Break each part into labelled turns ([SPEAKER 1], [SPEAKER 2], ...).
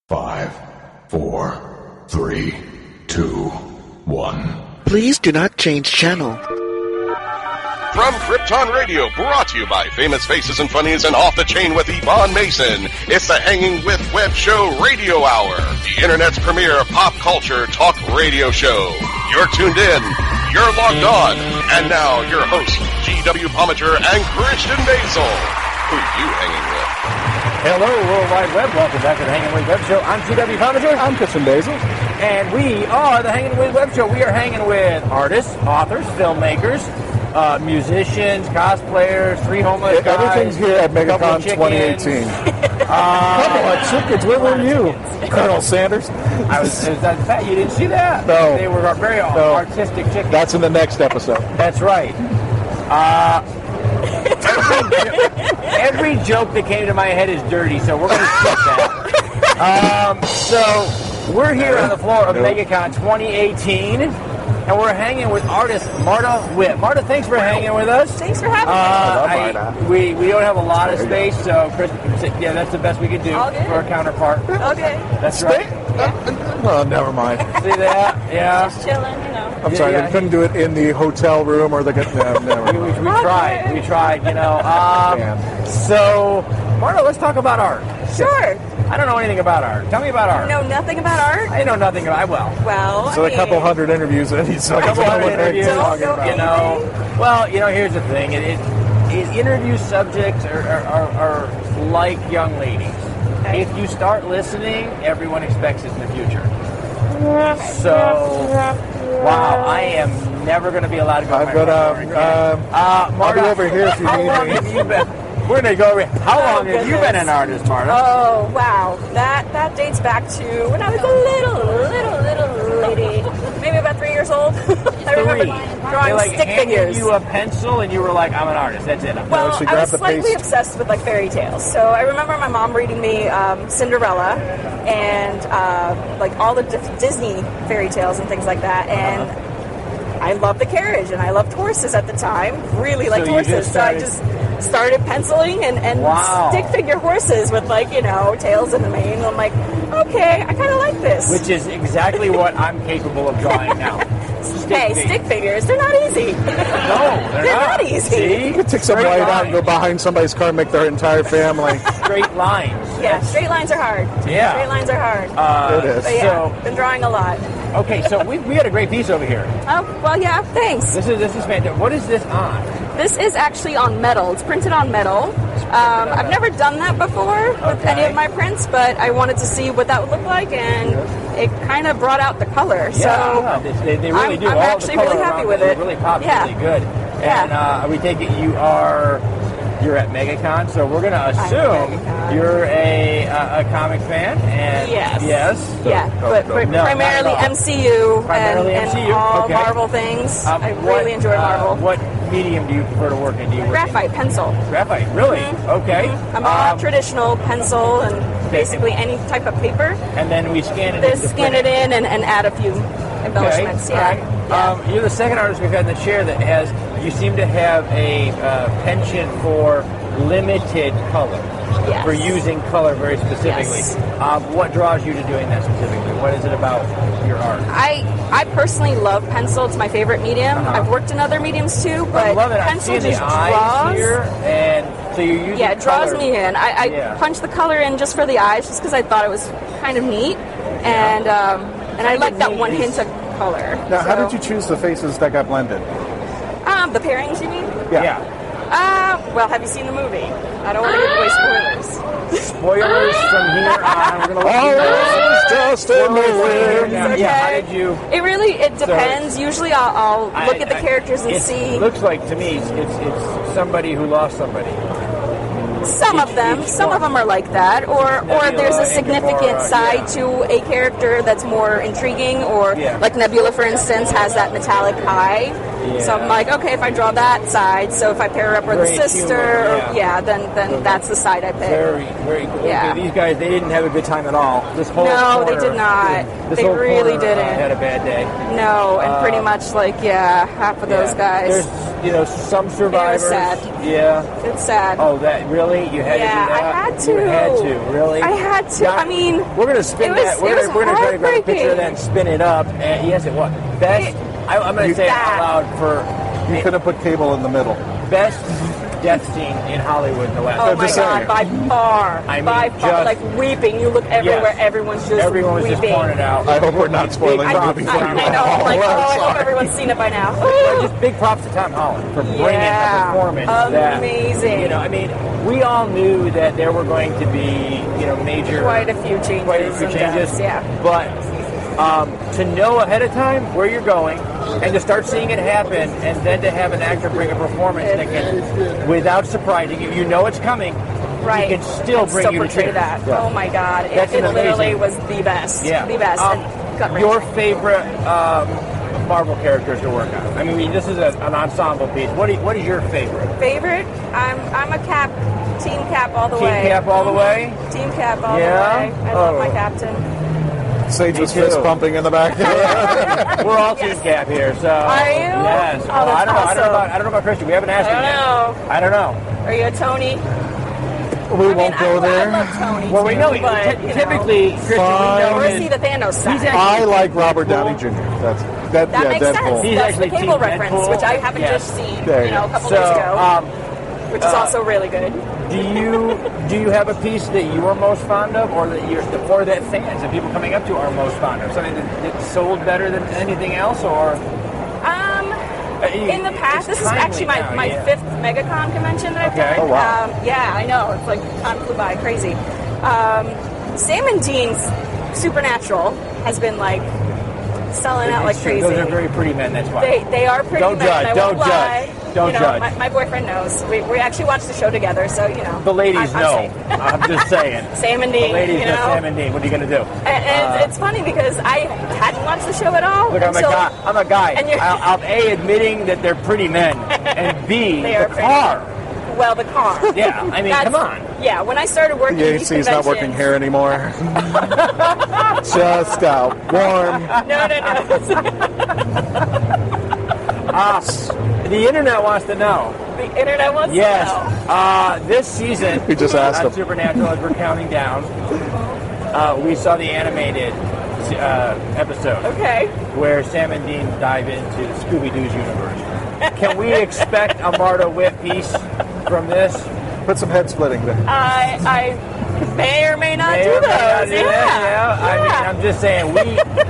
[SPEAKER 1] 5, 4, 3, 2, 1.
[SPEAKER 2] Please do not change channel.
[SPEAKER 3] From Krypton Radio, brought to you by Famous Faces and Funnies and Off the Chain with Yvonne Mason, it's the Hanging with Web Show Radio Hour, the Internet's premier pop culture talk radio show. You're tuned in, you're logged on, and now your hosts, GW Pomichter and Christian Basel. Who you hanging with?
[SPEAKER 4] Hello, World Wide Web. Welcome back to the Hangin' With Web Show. I'm GW Pomichter.
[SPEAKER 5] I'm Christian Basel.
[SPEAKER 4] And we are the Hangin' With Web Show. We are hanging with artists, authors, filmmakers, musicians, cosplayers, three homeless guys.
[SPEAKER 5] Everything's here at MegaCon 2018. Couple of chickens. Where were you, Colonel Sanders?
[SPEAKER 4] I was fat. You didn't see that?
[SPEAKER 5] No.
[SPEAKER 4] They were very artistic chickens.
[SPEAKER 5] That's in the next episode.
[SPEAKER 4] That's right. Every joke that came to my head is dirty, so we're going to skip that. So we're here on the floor of MegaCon 2018, and we're hanging with artist Marta Witt. Marta, thanks for hanging with us.
[SPEAKER 6] Thanks for having
[SPEAKER 4] me. We don't have a lot of space, so Chris, yeah, that's the best we could do for our counterpart.
[SPEAKER 6] Okay.
[SPEAKER 4] That's right.
[SPEAKER 5] Well, never mind.
[SPEAKER 4] See that? Yeah.
[SPEAKER 6] Just chilling, you know.
[SPEAKER 5] I'm sorry, they couldn't do it in the hotel room or the...
[SPEAKER 4] We tried, you know. So, Marta, let's talk about art.
[SPEAKER 6] Sure.
[SPEAKER 4] I don't know anything about art. Tell me about art.
[SPEAKER 6] You know nothing about art?
[SPEAKER 4] I know nothing about
[SPEAKER 6] Well,
[SPEAKER 5] So a couple hundred interviews in. He's
[SPEAKER 4] a couple hundred interviews.
[SPEAKER 6] You
[SPEAKER 4] know. Well, you know, here's the thing. Interview subjects are like young ladies. Okay. If you start listening, everyone expects it in the future. So, wow, I am never going to be allowed to go to my front door.
[SPEAKER 5] I'll be over here if you
[SPEAKER 4] how
[SPEAKER 5] need
[SPEAKER 4] long
[SPEAKER 5] me.
[SPEAKER 4] have you been? We're going to go over here. How long have you been an artist, Marta?
[SPEAKER 6] Oh, wow. That dates back to when I was a little lady. Maybe about 3 years old. I remember drawing stick figures.
[SPEAKER 4] You a pencil and you were like, I'm an artist. That's it.
[SPEAKER 6] Well, I was slightly obsessed with like fairy tales. So I remember my mom reading me Cinderella and like all the Disney fairy tales and things like that. And I loved the carriage and I loved horses at the time. Really liked horses. So I just started penciling and stick figure horses with, like, you know, tails in the mane. And I'm like, okay, I kind of like this.
[SPEAKER 4] Which is exactly what I'm capable of drawing now.
[SPEAKER 6] Stick figures, they're not easy.
[SPEAKER 4] No, they're
[SPEAKER 6] not easy.
[SPEAKER 4] See?
[SPEAKER 5] You could take some light out and go behind somebody's car and make their entire family.
[SPEAKER 4] Straight lines.
[SPEAKER 6] Yeah, straight lines are hard.
[SPEAKER 4] Yeah.
[SPEAKER 6] Straight lines are hard.
[SPEAKER 5] It is.
[SPEAKER 6] But yeah, been drawing a lot.
[SPEAKER 4] Okay, so we had a great piece over here.
[SPEAKER 6] Oh, well, yeah, thanks.
[SPEAKER 4] This is fantastic. What is this on?
[SPEAKER 6] This is actually on metal. It's printed on metal. I've never done that before with any of my prints, but I wanted to see what that would look like, and it kind of brought out the color.
[SPEAKER 4] Yeah,
[SPEAKER 6] so
[SPEAKER 4] they really do.
[SPEAKER 6] I'm actually really happy with it.
[SPEAKER 4] Really pops really good.
[SPEAKER 6] Yeah.
[SPEAKER 4] And we take it you're at MegaCon, so we're going to assume you're a comic fan. And
[SPEAKER 6] yes.
[SPEAKER 4] But
[SPEAKER 6] primarily MCU and all Marvel things. I really enjoy Marvel.
[SPEAKER 4] What medium do you prefer to work in? Do you
[SPEAKER 6] Graphite, pencil.
[SPEAKER 4] Graphite, really?
[SPEAKER 6] Mm-hmm.
[SPEAKER 4] Okay.
[SPEAKER 6] I'm a traditional pencil and basically any type of paper.
[SPEAKER 4] And then we scan it in.
[SPEAKER 6] And add a few embellishments.
[SPEAKER 4] Okay. Yeah. You're the second artist we've had in the chair that has. You seem to have a penchant for limited color.
[SPEAKER 6] Yes.
[SPEAKER 4] For using color very specifically.
[SPEAKER 6] Yes.
[SPEAKER 4] What draws you to doing that specifically? What is it about your art?
[SPEAKER 6] I personally love pencil. It's my favorite medium. I've worked in other mediums too, but pencil just draws.
[SPEAKER 4] Here, and so you're using
[SPEAKER 6] it draws me in. I punched the color in just for the eyes, just because I thought it was kind of neat, and I like that one hint of color.
[SPEAKER 5] Now, how did you choose the faces that got blended?
[SPEAKER 6] The pairings, you mean?
[SPEAKER 5] Yeah.
[SPEAKER 6] Well, have you seen the movie? I don't want to give away spoilers.
[SPEAKER 4] Spoilers from here on. We're going to let
[SPEAKER 5] just in the wind.
[SPEAKER 6] Okay.
[SPEAKER 4] Yeah, how did you...
[SPEAKER 6] It depends. Usually I'll look at the characters and see...
[SPEAKER 4] It looks like, to me, it's somebody who lost somebody.
[SPEAKER 6] Some of them are like that, or there's a significant side to a character that's more intriguing, or like Nebula, for instance, has that metallic eye. Yeah. So I'm like, okay, if I draw that side, so if I pair her up with a sister, then that's the side I pick.
[SPEAKER 4] Very cool.
[SPEAKER 6] Yeah.
[SPEAKER 4] Okay, these guys, they didn't have a good time at all. This whole
[SPEAKER 6] they did not. They really didn't.
[SPEAKER 4] Had a bad day.
[SPEAKER 6] No, and pretty much half of those guys.
[SPEAKER 4] some survivors.
[SPEAKER 6] It was sad.
[SPEAKER 4] Yeah.
[SPEAKER 6] It's sad.
[SPEAKER 4] Oh, that really? You had to do that?
[SPEAKER 6] I had to.
[SPEAKER 4] You had to, really?
[SPEAKER 6] I had to.
[SPEAKER 4] Now,
[SPEAKER 6] I mean,
[SPEAKER 4] we're going to spin that. We're going to try to grab a picture of that and spin it up. And yes, it was. Best, I'm going to say it out loud for...
[SPEAKER 5] You could have put Cable in the middle.
[SPEAKER 4] Best death scene in Hollywood in the last...
[SPEAKER 6] Oh my God, by far. By far. Like weeping. You look everywhere, everyone's just
[SPEAKER 4] everyone was
[SPEAKER 6] weeping.
[SPEAKER 4] just pouring it out.
[SPEAKER 5] I hope we're not spoiling the movie for you.
[SPEAKER 6] I know. I hope everyone's seen it by now.
[SPEAKER 4] Just big props to Tom Holland for bringing a performance.
[SPEAKER 6] Amazing.
[SPEAKER 4] We all knew that there were going to be, major...
[SPEAKER 6] Quite a few changes. Yeah.
[SPEAKER 4] But to know ahead of time where you're going and to start seeing it happen and then to have an actor bring a performance that can, without surprising you, it's coming.
[SPEAKER 6] Right.
[SPEAKER 4] You can still bring you to
[SPEAKER 6] portray
[SPEAKER 4] tears.
[SPEAKER 6] that.
[SPEAKER 4] Yeah.
[SPEAKER 6] Oh my God.
[SPEAKER 4] That's
[SPEAKER 6] It
[SPEAKER 4] amazing.
[SPEAKER 6] literally was the best.
[SPEAKER 4] Yeah.
[SPEAKER 6] The best.
[SPEAKER 4] Your favorite Marvel characters to work on? I mean, this is an ensemble piece. What is your favorite?
[SPEAKER 6] Favorite? I'm a Cap. Team Cap all the way.
[SPEAKER 4] Team Cap all the way?
[SPEAKER 6] Team Cap all the way. I love my captain.
[SPEAKER 5] Sage was fist pumping in the back.
[SPEAKER 4] We're all Team Cap here, so...
[SPEAKER 6] Are you?
[SPEAKER 4] Yes.
[SPEAKER 6] Oh,
[SPEAKER 4] I don't
[SPEAKER 6] awesome.
[SPEAKER 4] know. I don't know about Christian. We haven't asked him yet. I don't know.
[SPEAKER 6] Are you a Tony?
[SPEAKER 5] We won't go there.
[SPEAKER 6] I love Tony.
[SPEAKER 4] Well, we know typically, Christian, we know
[SPEAKER 6] or is he the Thanos side?
[SPEAKER 5] I like Robert Downey Jr. That
[SPEAKER 6] makes
[SPEAKER 5] Deadpool.
[SPEAKER 6] sense. That's the Cable reference, which I haven't just seen, a couple days ago, which is also really good.
[SPEAKER 4] Do you have a piece that you are most fond of, or that fans and people coming up to are most fond of? Something that sold better than anything else, or?
[SPEAKER 6] In the past, this is actually my fifth MegaCon convention that I've done.
[SPEAKER 5] Oh, wow.
[SPEAKER 6] I know. It's like time flew by crazy. Sam and Dean's Supernatural has been like selling out like crazy.
[SPEAKER 4] Those are very pretty men, that's why.
[SPEAKER 6] They are pretty
[SPEAKER 4] Don't
[SPEAKER 6] men.
[SPEAKER 4] judge,
[SPEAKER 6] I
[SPEAKER 4] don't
[SPEAKER 6] won't lie.
[SPEAKER 4] judge. Don't judge.
[SPEAKER 6] My boyfriend knows. We actually watched the show together, so
[SPEAKER 4] The ladies know.
[SPEAKER 6] I'm
[SPEAKER 4] I'm just saying.
[SPEAKER 6] Sam and Dean.
[SPEAKER 4] The ladies know Sam and Dean. What are you going to do?
[SPEAKER 6] And it's funny because I hadn't watched the show at all.
[SPEAKER 4] Look, I'm a guy.
[SPEAKER 6] And you're
[SPEAKER 4] I'm A, admitting that they're pretty men, and B, the car.
[SPEAKER 6] Well, the car.
[SPEAKER 4] Yeah, I mean, come on.
[SPEAKER 6] Yeah, when I started working
[SPEAKER 5] The
[SPEAKER 6] at these
[SPEAKER 5] AC's not working here anymore. Just out warm.
[SPEAKER 6] No.
[SPEAKER 4] The internet wants to know.
[SPEAKER 6] The internet wants to know.
[SPEAKER 4] Yes. This season,
[SPEAKER 5] We just asked
[SPEAKER 4] on
[SPEAKER 5] him.
[SPEAKER 4] Supernatural, as we're counting down, we saw the animated episode.
[SPEAKER 6] Okay.
[SPEAKER 4] Where Sam and Dean dive into Scooby-Doo's universe. Can we expect a Marta Whip piece from this?
[SPEAKER 5] Put some head splitting there.
[SPEAKER 6] I may or may not do those.
[SPEAKER 4] I mean, I'm just saying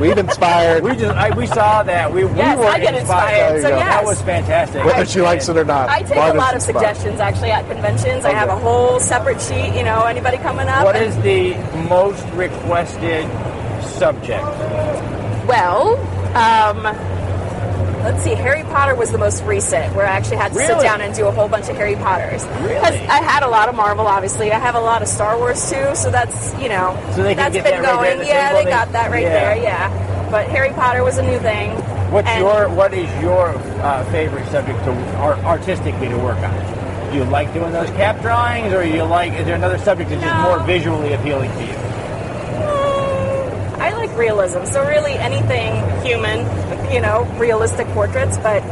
[SPEAKER 5] We've inspired.
[SPEAKER 4] we saw that. We were
[SPEAKER 6] I get inspired. So
[SPEAKER 5] There you go.
[SPEAKER 6] yes.
[SPEAKER 4] That was fantastic.
[SPEAKER 5] Whether she likes it or not.
[SPEAKER 6] I take
[SPEAKER 5] Marta's
[SPEAKER 6] a lot of
[SPEAKER 5] inspired.
[SPEAKER 6] suggestions actually at conventions. I have a whole separate sheet. Anybody coming up?
[SPEAKER 4] What is the most requested subject?
[SPEAKER 6] Well, let's see. Harry Potter was the most recent, where I actually had to sit down and do a whole bunch of Harry Potters.
[SPEAKER 4] Really?
[SPEAKER 6] I had a lot of Marvel, obviously. I have a lot of Star Wars too, so that's
[SPEAKER 4] So they can
[SPEAKER 6] that's
[SPEAKER 4] get
[SPEAKER 6] been
[SPEAKER 4] that right there
[SPEAKER 6] going.
[SPEAKER 4] at the
[SPEAKER 6] Yeah,
[SPEAKER 4] table?
[SPEAKER 6] they got that right there. Yeah, but Harry Potter was a new thing.
[SPEAKER 4] What is your favorite subject to artistically to work on? Do you like doing those cap drawings, or is there another subject that's just more visually appealing to you?
[SPEAKER 6] I like realism, so really anything human, realistic portraits, but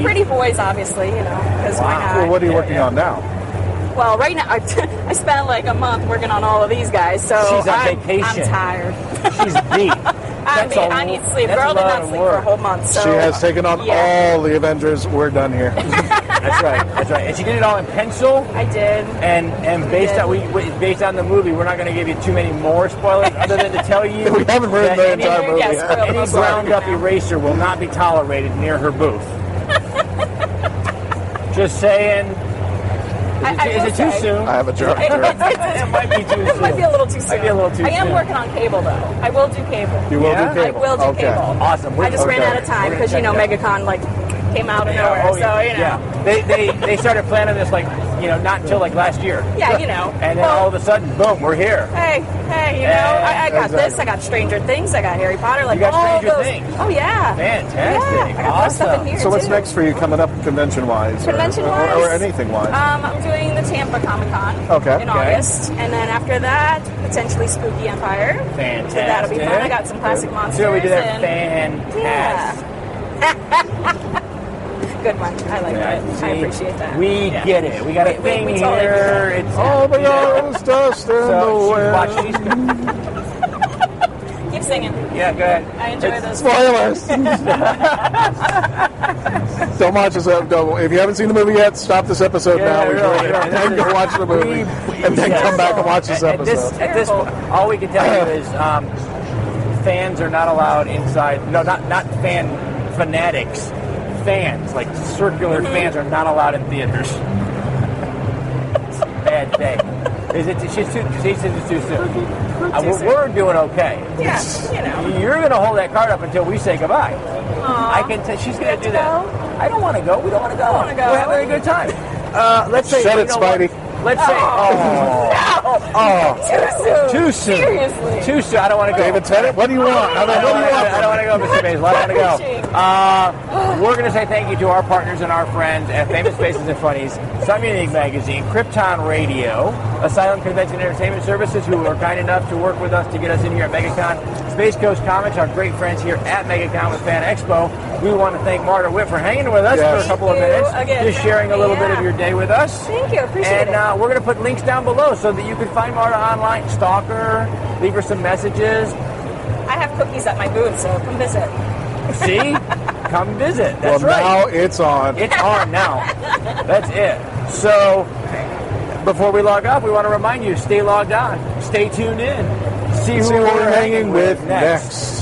[SPEAKER 6] pretty boys, obviously, because why not?
[SPEAKER 5] Well, what are you working on now?
[SPEAKER 6] Well, right now, I spent like a month working on all of these guys, so
[SPEAKER 4] She's on vacation.
[SPEAKER 6] I'm tired.
[SPEAKER 4] She's beat.
[SPEAKER 6] I need sleep. Girl did not sleep for a whole month. So
[SPEAKER 5] She has taken on all the Avengers. We're done here.
[SPEAKER 4] That's right. And she did it all in pencil.
[SPEAKER 6] I did.
[SPEAKER 4] And based on the movie, we're not going to give you too many more spoilers, other than to tell you
[SPEAKER 5] We haven't ruined the entire movie.
[SPEAKER 6] Yes,
[SPEAKER 4] any ground-up eraser will not be tolerated near her booth. Just saying. Is it too soon?
[SPEAKER 5] I have a joke.
[SPEAKER 4] It might be too soon.
[SPEAKER 6] It might be a little too soon.
[SPEAKER 4] Might be a little too
[SPEAKER 6] I am
[SPEAKER 4] soon.
[SPEAKER 6] working on cable, though. I will do cable.
[SPEAKER 5] You will do
[SPEAKER 6] I
[SPEAKER 5] cable.
[SPEAKER 6] will do
[SPEAKER 5] Okay.
[SPEAKER 6] cable.
[SPEAKER 4] Awesome.
[SPEAKER 6] I just ran out of time because, MegaCon, came out of nowhere.
[SPEAKER 4] Yeah. They started planning this not until last year.
[SPEAKER 6] Yeah,
[SPEAKER 4] And then all of a sudden, boom, we're here.
[SPEAKER 6] Hey, I got this. I got Stranger Things. I got Harry Potter.
[SPEAKER 4] You got
[SPEAKER 6] all
[SPEAKER 4] Stranger
[SPEAKER 6] those.
[SPEAKER 4] Things.
[SPEAKER 6] Oh yeah.
[SPEAKER 4] Fantastic.
[SPEAKER 6] Yeah, I got more stuff in here
[SPEAKER 5] So what's
[SPEAKER 6] too.
[SPEAKER 5] next for you coming up convention-wise?
[SPEAKER 6] Convention-wise?
[SPEAKER 5] Or anything-wise?
[SPEAKER 6] I'm doing the Tampa Comic-Con in August. And then after that, potentially Spooky Empire.
[SPEAKER 4] Fantastic.
[SPEAKER 6] So that'll be fun. I got some classic monsters.
[SPEAKER 4] So we did that.
[SPEAKER 6] and-
[SPEAKER 4] Fantastic.
[SPEAKER 6] Good one. I like it.
[SPEAKER 4] See,
[SPEAKER 6] I appreciate that.
[SPEAKER 4] We get it. We got a thing
[SPEAKER 6] we totally
[SPEAKER 4] here.
[SPEAKER 6] get it.
[SPEAKER 4] It's
[SPEAKER 5] Oh my God, it was dust in the wind.
[SPEAKER 6] Keep singing.
[SPEAKER 4] Yeah, go ahead.
[SPEAKER 6] I enjoy those.
[SPEAKER 5] Spoilers. Don't watch this episode. If you haven't seen the movie yet, stop this episode now. And then go watch the movie, and then come back and watch this episode.
[SPEAKER 4] At this point, all we can tell you is fans are not allowed inside. No, not fanatics. Fans, like circular fans, are not allowed in theaters. It's a bad day. She says it's too soon. We're doing okay.
[SPEAKER 6] Yeah,
[SPEAKER 4] You're going to hold that card up until we say goodbye. I can tell she's going to do that. I don't want to go. We don't want to go. We're having a good time. Let's say.
[SPEAKER 5] Shut it, Spidey.
[SPEAKER 4] Let's say. Too soon.
[SPEAKER 6] Seriously.
[SPEAKER 4] Too soon. I don't want to go.
[SPEAKER 5] David Tennant, what do you want? I
[SPEAKER 4] don't want to go, Mr. Basel. I don't want to go. We're going to say thank you to our partners and our friends at Famous Faces and Funnies, Some Unique Magazine, Krypton Radio, Asylum Convention Entertainment Services, who were kind enough to work with us to get us in here at MegaCon, Space Coast Comics, our great friends here at MegaCon with Fan Expo. We want to thank Marta Witt for hanging with us for a couple of minutes, just sharing a little bit of your day with us.
[SPEAKER 6] Thank you. Appreciate it.
[SPEAKER 4] And we're going to put links down below so that you can find Marta online, stalk her, leave her some messages.
[SPEAKER 6] I have cookies at my booth, so come visit.
[SPEAKER 4] See? Come visit. That's right.
[SPEAKER 5] Now it's on.
[SPEAKER 4] It's on now. That's it. So, before we log off, we want to remind you, stay logged on. Stay tuned in. See who we're hanging with next.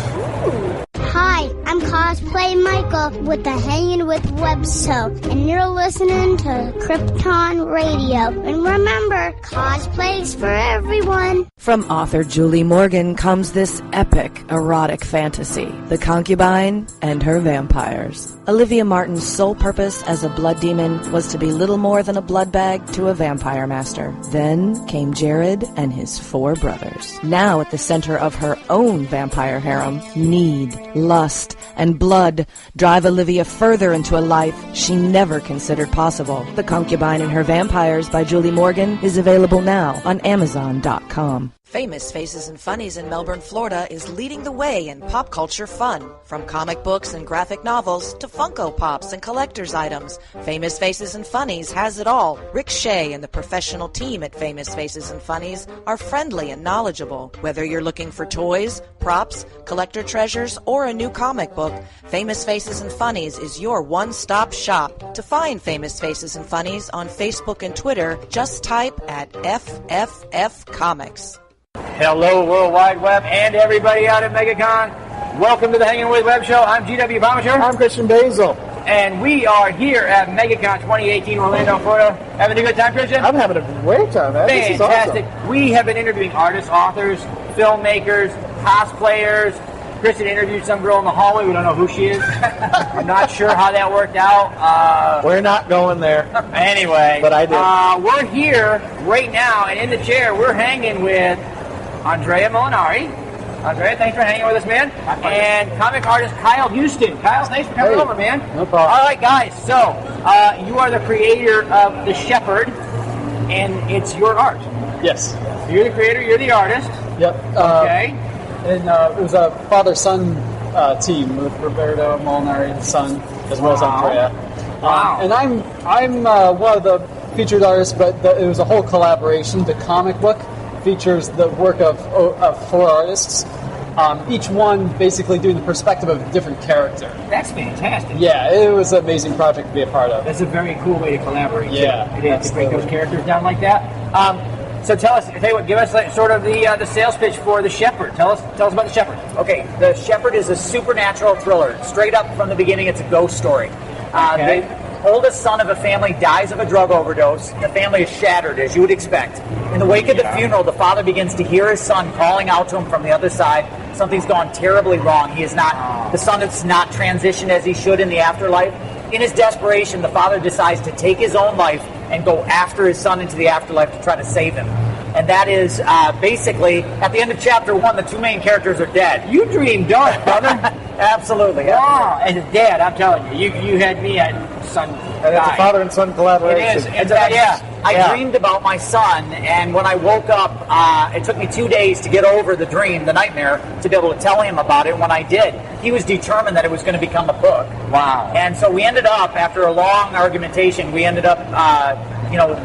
[SPEAKER 7] Hi, I'm Cosplay Michael with the Hangin' with Web Show, and you're listening to Krypton Radio. And remember, cosplay's for everyone.
[SPEAKER 8] From author Julie Morgan comes this epic erotic fantasy, The Concubine and Her Vampires. Olivia Martin's sole purpose as a blood demon was to be little more than a blood bag to a vampire master. Then came Jared and his 4 brothers. Now at the center of her own vampire harem, need, lust, and blood drive Olivia further into a life she never considered possible. The Concubine and Her Vampires by Julie Morgan is available now on Amazon.com. Famous Faces and Funnies in Melbourne, Florida is leading the way in pop culture fun. From comic books and graphic novels to Funko Pops and collector's items, Famous Faces and Funnies has it all. Rick Shea and the professional team at Famous Faces and Funnies are friendly and knowledgeable. Whether you're looking for toys, props, collector treasures, or a new comic book, Famous Faces and Funnies is your one-stop shop. To find Famous Faces and Funnies on Facebook and Twitter, just type at FFF Comics.
[SPEAKER 4] Hello, World Wide Web, and everybody out at MegaCon. Welcome to the Hangin' with Web Show. I'm GW Pomichter.
[SPEAKER 5] I'm Christian Basel.
[SPEAKER 4] And we are here at MegaCon 2018, Orlando, Florida. Having a good time, Christian?
[SPEAKER 5] I'm having a great time, man.
[SPEAKER 4] Fantastic.
[SPEAKER 5] This is awesome.
[SPEAKER 4] We have been interviewing artists, authors, filmmakers, cosplayers. Christian interviewed some girl in the hallway. We don't know who she is. I'm not sure how that worked out.
[SPEAKER 5] We're not going there.
[SPEAKER 4] Anyway.
[SPEAKER 5] But I did.
[SPEAKER 4] We're here right now, and in the chair, we're hanging with Andrea Molinari. Andrea, thanks for hanging with us, man. And comic artist Kyle Huston. Kyle, thanks for coming over, man.
[SPEAKER 5] No problem.
[SPEAKER 4] All right, guys. So, you are the creator of the Shepard, and it's your art.
[SPEAKER 9] Yes.
[SPEAKER 4] You're the creator, you're the artist.
[SPEAKER 9] Yep.
[SPEAKER 4] Okay.
[SPEAKER 9] And it was a father-son team with Roberto Molinari, his son, as well as Andrea.
[SPEAKER 4] Wow.
[SPEAKER 9] And I'm one of the featured artists, but it was a whole collaboration. The comic book features the work of 4 artists, each one basically doing the perspective of a different character.
[SPEAKER 4] That's fantastic.
[SPEAKER 9] Yeah, it was an amazing project to be a part of.
[SPEAKER 4] That's a very cool way to collaborate.
[SPEAKER 9] Yeah,
[SPEAKER 4] it is to break those characters down like that. So tell us, give us like, sort of the sales pitch for the Shepard. Tell us about the Shepard.
[SPEAKER 10] Okay, the Shepard is a supernatural thriller. Straight up from the beginning, it's a ghost story.
[SPEAKER 4] Okay.
[SPEAKER 10] The oldest son of a family dies of a drug overdose. The family is shattered, as you would expect. In the wake of the funeral, the father begins to hear his son calling out to him from the other side. Something's gone terribly wrong. The son has not transitioned as he should in the afterlife. In his desperation, the father decides to take his own life and go after his son into the afterlife to try to save him. And that is basically, at the end of chapter 1, the 2 main characters are dead.
[SPEAKER 4] You dream dark, brother.
[SPEAKER 10] Absolutely.
[SPEAKER 4] Wow. As a dad, I'm telling you, you had me at son.
[SPEAKER 5] And it's a father and son collaboration.
[SPEAKER 4] It is. Yeah.
[SPEAKER 10] I dreamed about my son, and when I woke up, it took me 2 days to get over the dream, the nightmare, to be able to tell him about it. And when I did, he was determined that it was going to become a book.
[SPEAKER 4] Wow.
[SPEAKER 10] And so we ended up, after a long argumentation, we ended up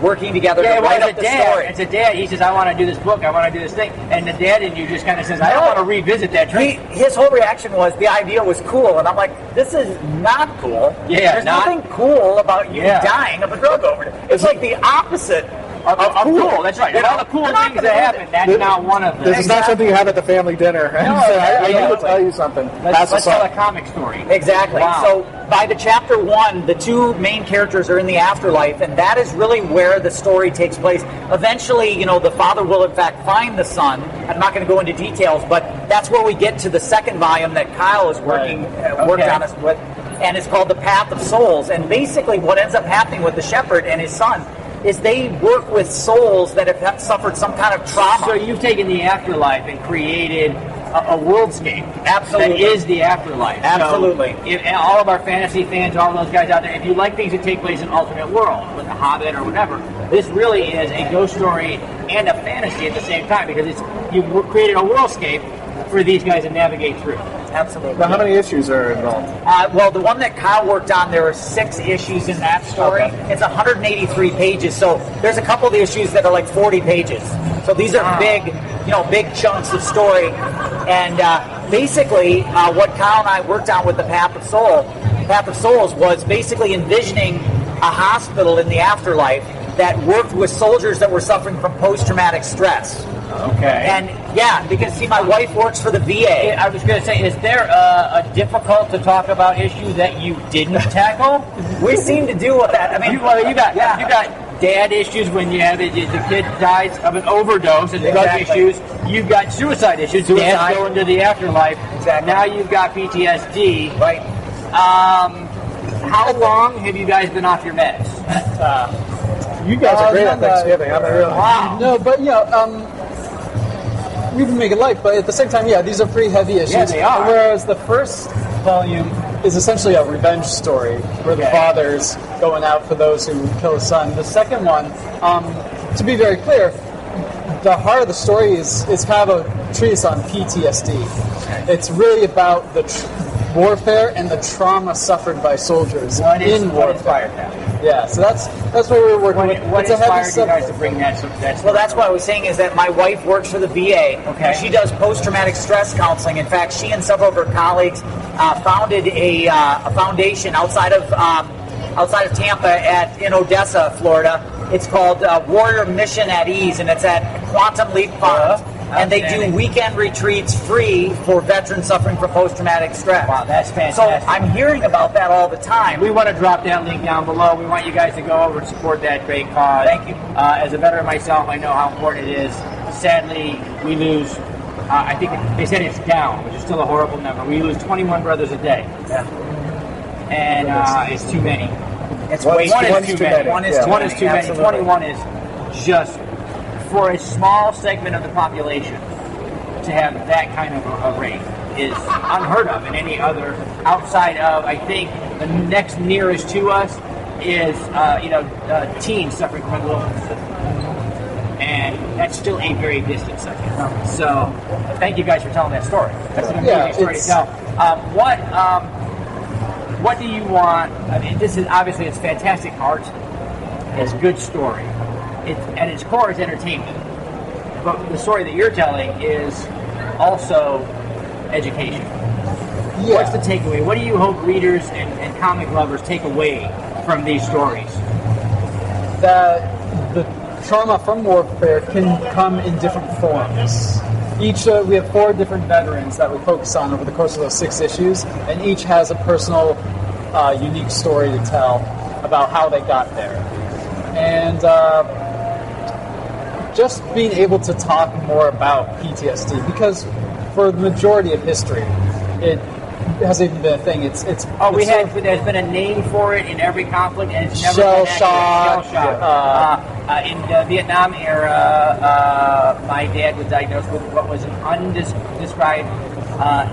[SPEAKER 10] working together to write up the story.
[SPEAKER 4] It's a dad. He says, I want to do this book. I want to do this thing. And the dad in you just kind of says, I don't want to revisit that dream.
[SPEAKER 10] His whole reaction was, the idea was cool. And I'm like, this is not cool.
[SPEAKER 4] Yeah,
[SPEAKER 10] There's nothing cool about you dying of a drug overdose. It's like the opposite of cool.
[SPEAKER 4] That's right. All the cool things that happen, that's not one of them.
[SPEAKER 5] This is not something you have at the family dinner. I need to tell you something.
[SPEAKER 4] Let's tell a comic story.
[SPEAKER 10] Exactly.
[SPEAKER 4] Wow.
[SPEAKER 10] So by the chapter 1, the two main characters are in the afterlife, and that is really where the story takes place. Eventually, the father will in fact find the son. I'm not going to go into details, but that's where we get to the second volume that Kyle is worked on us with, and it's called The Path of Souls. And basically what ends up happening with the shepherd and his son is they work with souls that have suffered some kind of trauma.
[SPEAKER 4] So you've taken the afterlife and created a worldscape.
[SPEAKER 10] Absolutely.
[SPEAKER 4] That is the afterlife.
[SPEAKER 10] Absolutely.
[SPEAKER 4] So and all of our fantasy fans, all those guys out there, if you like things that take place in an alternate world, with The Hobbit or whatever, this really is a ghost story and a fantasy at the same time, because you've created a worldscape for these guys to navigate through.
[SPEAKER 10] Absolutely.
[SPEAKER 5] Now, how many issues are involved?
[SPEAKER 10] Well, the one that Kyle worked on, there are 6 issues in that story. Okay. It's 183 pages, so there's a couple of the issues that are like 40 pages. So these are big chunks of story. And basically, what Kyle and I worked on with the Path of Souls was basically envisioning a hospital in the afterlife that worked with soldiers that were suffering from post-traumatic stress.
[SPEAKER 4] Okay.
[SPEAKER 10] And because my wife works for the VA.
[SPEAKER 4] I was going to say, is there a difficult to talk about issue that you didn't tackle?
[SPEAKER 10] We seem to do that. I mean,
[SPEAKER 4] you got dad issues when you have the kid dies of an overdose, and drug issues. You've got suicide issues. Dad's going to the afterlife.
[SPEAKER 10] Exactly.
[SPEAKER 4] Now you've got PTSD.
[SPEAKER 10] Right.
[SPEAKER 4] How long have you guys been off your meds?
[SPEAKER 5] You guys are great at Thanksgiving. I'm really
[SPEAKER 4] wow.
[SPEAKER 9] No, but we've been making light, but at the same time, these are pretty heavy issues.
[SPEAKER 4] Yeah, they are.
[SPEAKER 9] Whereas the first volume is essentially a revenge story where the father's going out for those who kill his son. The second one, to be very clear, the heart of the story is kind of a treatise on PTSD. It's really about the warfare and the trauma suffered by soldiers in warfare. Yeah, so that's what we're working with.
[SPEAKER 4] What inspired you guys to bring that?
[SPEAKER 10] Well, that's what I was saying is that my wife works for the VA.
[SPEAKER 4] Okay.
[SPEAKER 10] And she does post-traumatic stress counseling. In fact, she and several of her colleagues founded a foundation outside of Tampa in Odessa, Florida. It's called Warrior Mission at Ease, and it's at Quantum Leap Fund. And they do weekend retreats free for veterans suffering from post-traumatic stress.
[SPEAKER 4] Wow, that's fantastic.
[SPEAKER 10] So I'm hearing about that all the time.
[SPEAKER 4] We want to drop that link down below. We want you guys to go over and support that great cause.
[SPEAKER 10] Thank you.
[SPEAKER 4] As a veteran myself, I know how important it is. Sadly, we lose, I think they said it's down, which is still a horrible number. We lose 21 brothers a day.
[SPEAKER 10] Yeah.
[SPEAKER 4] And it's too many.
[SPEAKER 10] It's way
[SPEAKER 4] One is too many.
[SPEAKER 10] One is too many.
[SPEAKER 4] 21 is just... for a small segment of the population to have that kind of a rate is unheard of in any other outside of, I think, the next nearest to us is, teens suffering from mental illness. And that's still a very distant second. So, thank you guys for telling that story. That's an amazing story to tell. What do you want? I mean, this is obviously it's fantastic art. It's good story. At its core, it's entertainment. But the story that you're telling is also education. Yeah. What's the takeaway? What do you hope readers and comic lovers take away from these stories?
[SPEAKER 9] That the trauma from warfare can come in different forms. We have 4 different veterans that we focus on over the course of those 6 issues, and each has a personal, unique story to tell about how they got there. And just being able to talk more about PTSD, because for the majority of history, it hasn't even been a thing. There's
[SPEAKER 4] been a name for it in every conflict, and it's never
[SPEAKER 9] shell
[SPEAKER 4] been
[SPEAKER 9] shock.
[SPEAKER 4] In the Vietnam era, my dad was diagnosed with what was an undescribed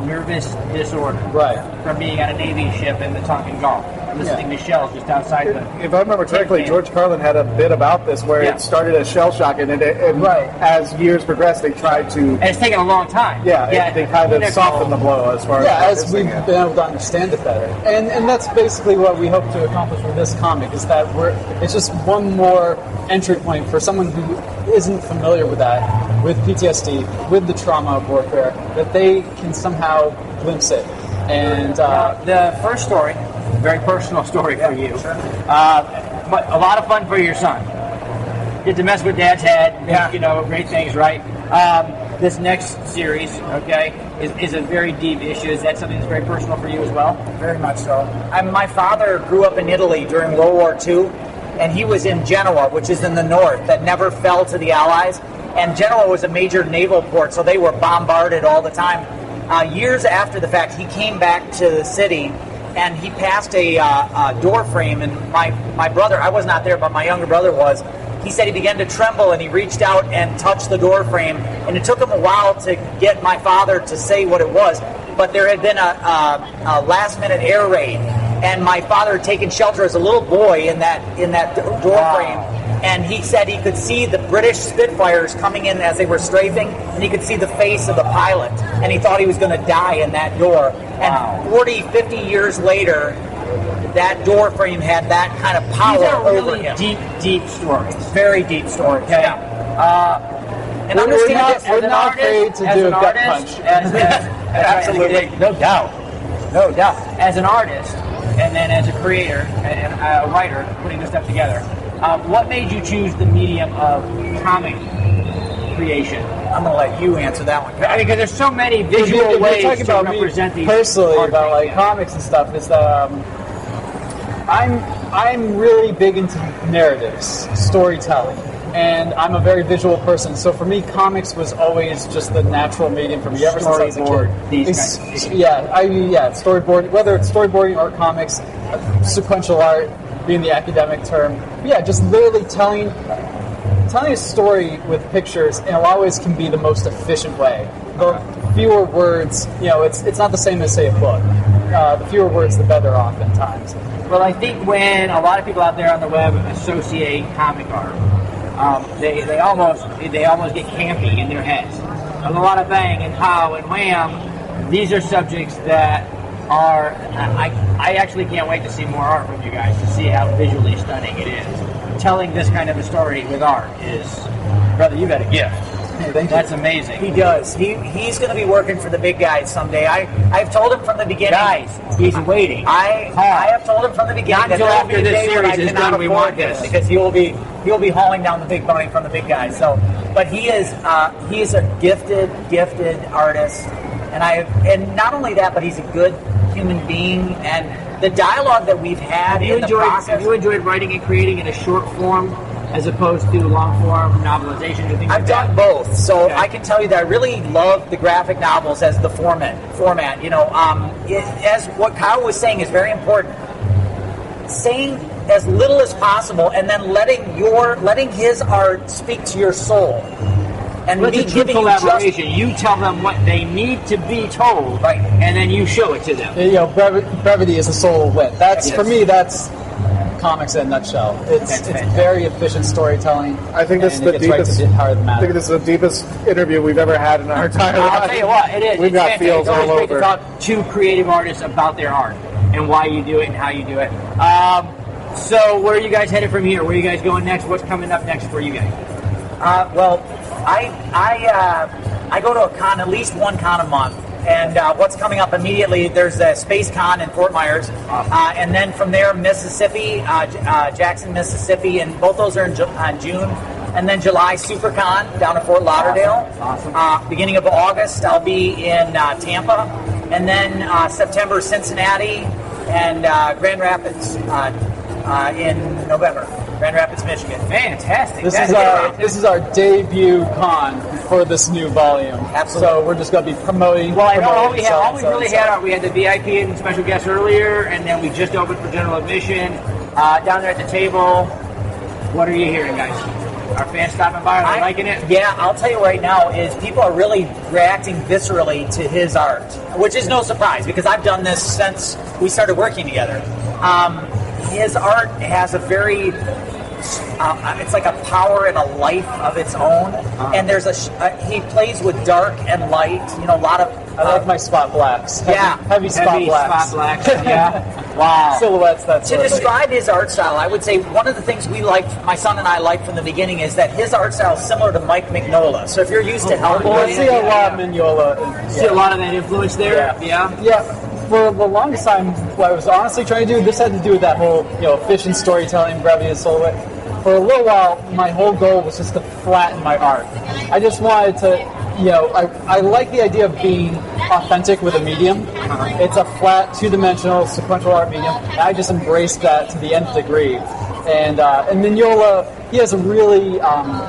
[SPEAKER 4] nervous disorder,
[SPEAKER 9] right,
[SPEAKER 4] from being on a Navy ship in the Tonkin Gulf. listening to shells just outside the...
[SPEAKER 5] If I remember correctly, George Carlin had a bit about this where it started as shell shock, and as years progressed, they tried to...
[SPEAKER 4] And it's taken a long time.
[SPEAKER 5] They kind of softened the blow as far
[SPEAKER 9] as we've been able to understand it better. And that's basically what we hope to accomplish with this comic, is that it's just one more entry point for someone who isn't familiar with that, with PTSD, with the trauma of warfare, that they can somehow glimpse it. And
[SPEAKER 4] the first story, very personal story for you, but a lot of fun for your son. Get to mess with Dad's head, great things, right? This next series, is a very deep issue. Is that something that's very personal for you as well?
[SPEAKER 10] Very much so. My father grew up in Italy during World War II, and he was in Genoa, which is in the north, that never fell to the Allies. And Genoa was a major naval port, so they were bombarded all the time. Years after the fact, he came back to the city, and he passed a door frame, and my brother, I was not there, but my younger brother was. He said he began to tremble, and he reached out and touched the door frame, and it took him a while to get my father to say what it was, but there had been a last-minute air raid, and my father had taken shelter as a little boy in that door frame, and he said he could see the British Spitfires coming in as they were strafing, and he could see the face of the pilot, and he thought he was going to die in that door. And 40, 50 years later, that door frame had that kind of power over him.
[SPEAKER 4] Deep stories.
[SPEAKER 10] Very deep stories.
[SPEAKER 4] Okay.
[SPEAKER 10] And understand
[SPEAKER 9] we're not afraid to do a gut punch.
[SPEAKER 10] Absolutely.
[SPEAKER 4] No doubt. As an artist, and then as a creator and a writer putting this stuff together, what made you choose the medium of comic creation?
[SPEAKER 10] I'm going to let you answer that one.
[SPEAKER 4] Because there's so many visual ways to represent these.
[SPEAKER 9] Personally, about like comics and stuff, is that I'm really big into narratives, storytelling, and I'm a very visual person. So for me, comics was always just the natural medium for me ever since I was a kid. Storyboard, whether it's storyboarding or comics, sequential art being the academic term. Just literally telling a story with pictures in a lot of ways can be the most efficient way. The fewer words, it's not the same as, say, a book. The fewer words, the better oftentimes.
[SPEAKER 4] Well, I think when a lot of people out there on the web associate comic art, they almost get campy in their heads. A lot of bang and pow and wham. These are subjects that are. I actually can't wait to see more art from you guys, to see how visually stunning it is. Telling this kind of a story with art is, brother, you've got a gift. That's amazing.
[SPEAKER 10] He does. He's going to be working for the big guys someday. I've told him from the beginning.
[SPEAKER 4] Guys, he's waiting.
[SPEAKER 10] I have told him from the beginning.
[SPEAKER 4] Not until after this series is done, we want this,
[SPEAKER 10] because he'll be hauling down the big money from the big guys. So, but he is a gifted artist, and not only that, but he's a good human being. And the dialogue that we've had in the process.
[SPEAKER 4] Have you enjoyed writing and creating in a short form as opposed to long form novelization and things
[SPEAKER 10] I've
[SPEAKER 4] like that?
[SPEAKER 10] done both, so I can tell you that I really love the graphic novels as the format. As what Kyle was saying is very important. Saying as little as possible, and then letting his art speak to your soul. And
[SPEAKER 4] it's a true collaboration. You tell them what they need to be told,
[SPEAKER 10] right,
[SPEAKER 4] and then you show it to them.
[SPEAKER 9] Brevity is the soul of wit. For me, that's comics in a nutshell. It's very efficient storytelling.
[SPEAKER 5] I think this is the deepest. I think this is the deepest interview we've ever had in our entire life.
[SPEAKER 4] I'll tell you what, it is.
[SPEAKER 5] We've got feels all over.
[SPEAKER 4] To talk to creative artists about their art and why you do it and how you do it. So, where are you guys headed from here? Where are you guys going next? What's coming up next for you guys?
[SPEAKER 10] I go to a con, at least one con a month. And what's coming up immediately, there's a Space Con in Fort Myers. And then from there, Mississippi, Jackson, Mississippi, and both those are in June. And then July, SuperCon down in Fort Lauderdale.
[SPEAKER 4] Awesome.
[SPEAKER 10] Beginning of August, I'll be in Tampa. And then September, Cincinnati and Grand Rapids in November. Grand Rapids, Michigan.
[SPEAKER 4] Fantastic.
[SPEAKER 9] This is our debut con for this new volume.
[SPEAKER 10] Absolutely.
[SPEAKER 9] So we're just going to be promoting.
[SPEAKER 4] Well, I know all we had the VIP and special guests earlier, and then we just opened for general admission. Down there at the table, what are you hearing, guys? Are fans stopping by? Are they liking it?
[SPEAKER 10] Yeah, I'll tell you right now is people are really reacting viscerally to his art, which is no surprise because I've done this since we started working together. His art has a very, it's like a power and a life of its own. And there's he plays with dark and light. You know, a lot of.
[SPEAKER 9] I like my spot blacks. Heavy spot blacks.
[SPEAKER 10] Yeah. Wow.
[SPEAKER 9] Silhouettes. That's
[SPEAKER 10] to describe his art style, I would say one of the things we liked, my son and I liked from the beginning, is that his art style is similar to Mike Mignola. So if you're used to Hellboy,
[SPEAKER 9] I see a lot of Mignola.
[SPEAKER 4] See a lot of that influence there.
[SPEAKER 9] Yeah. For the longest time, what I was honestly trying to do, this had to do with that whole, efficient storytelling, brevity of silhouette. For a little while, my whole goal was just to flatten my art. I just wanted to, I like the idea of being authentic with a medium. It's a flat, two-dimensional, sequential art medium. And I just embraced that to the nth degree. And Mignola, he has a really,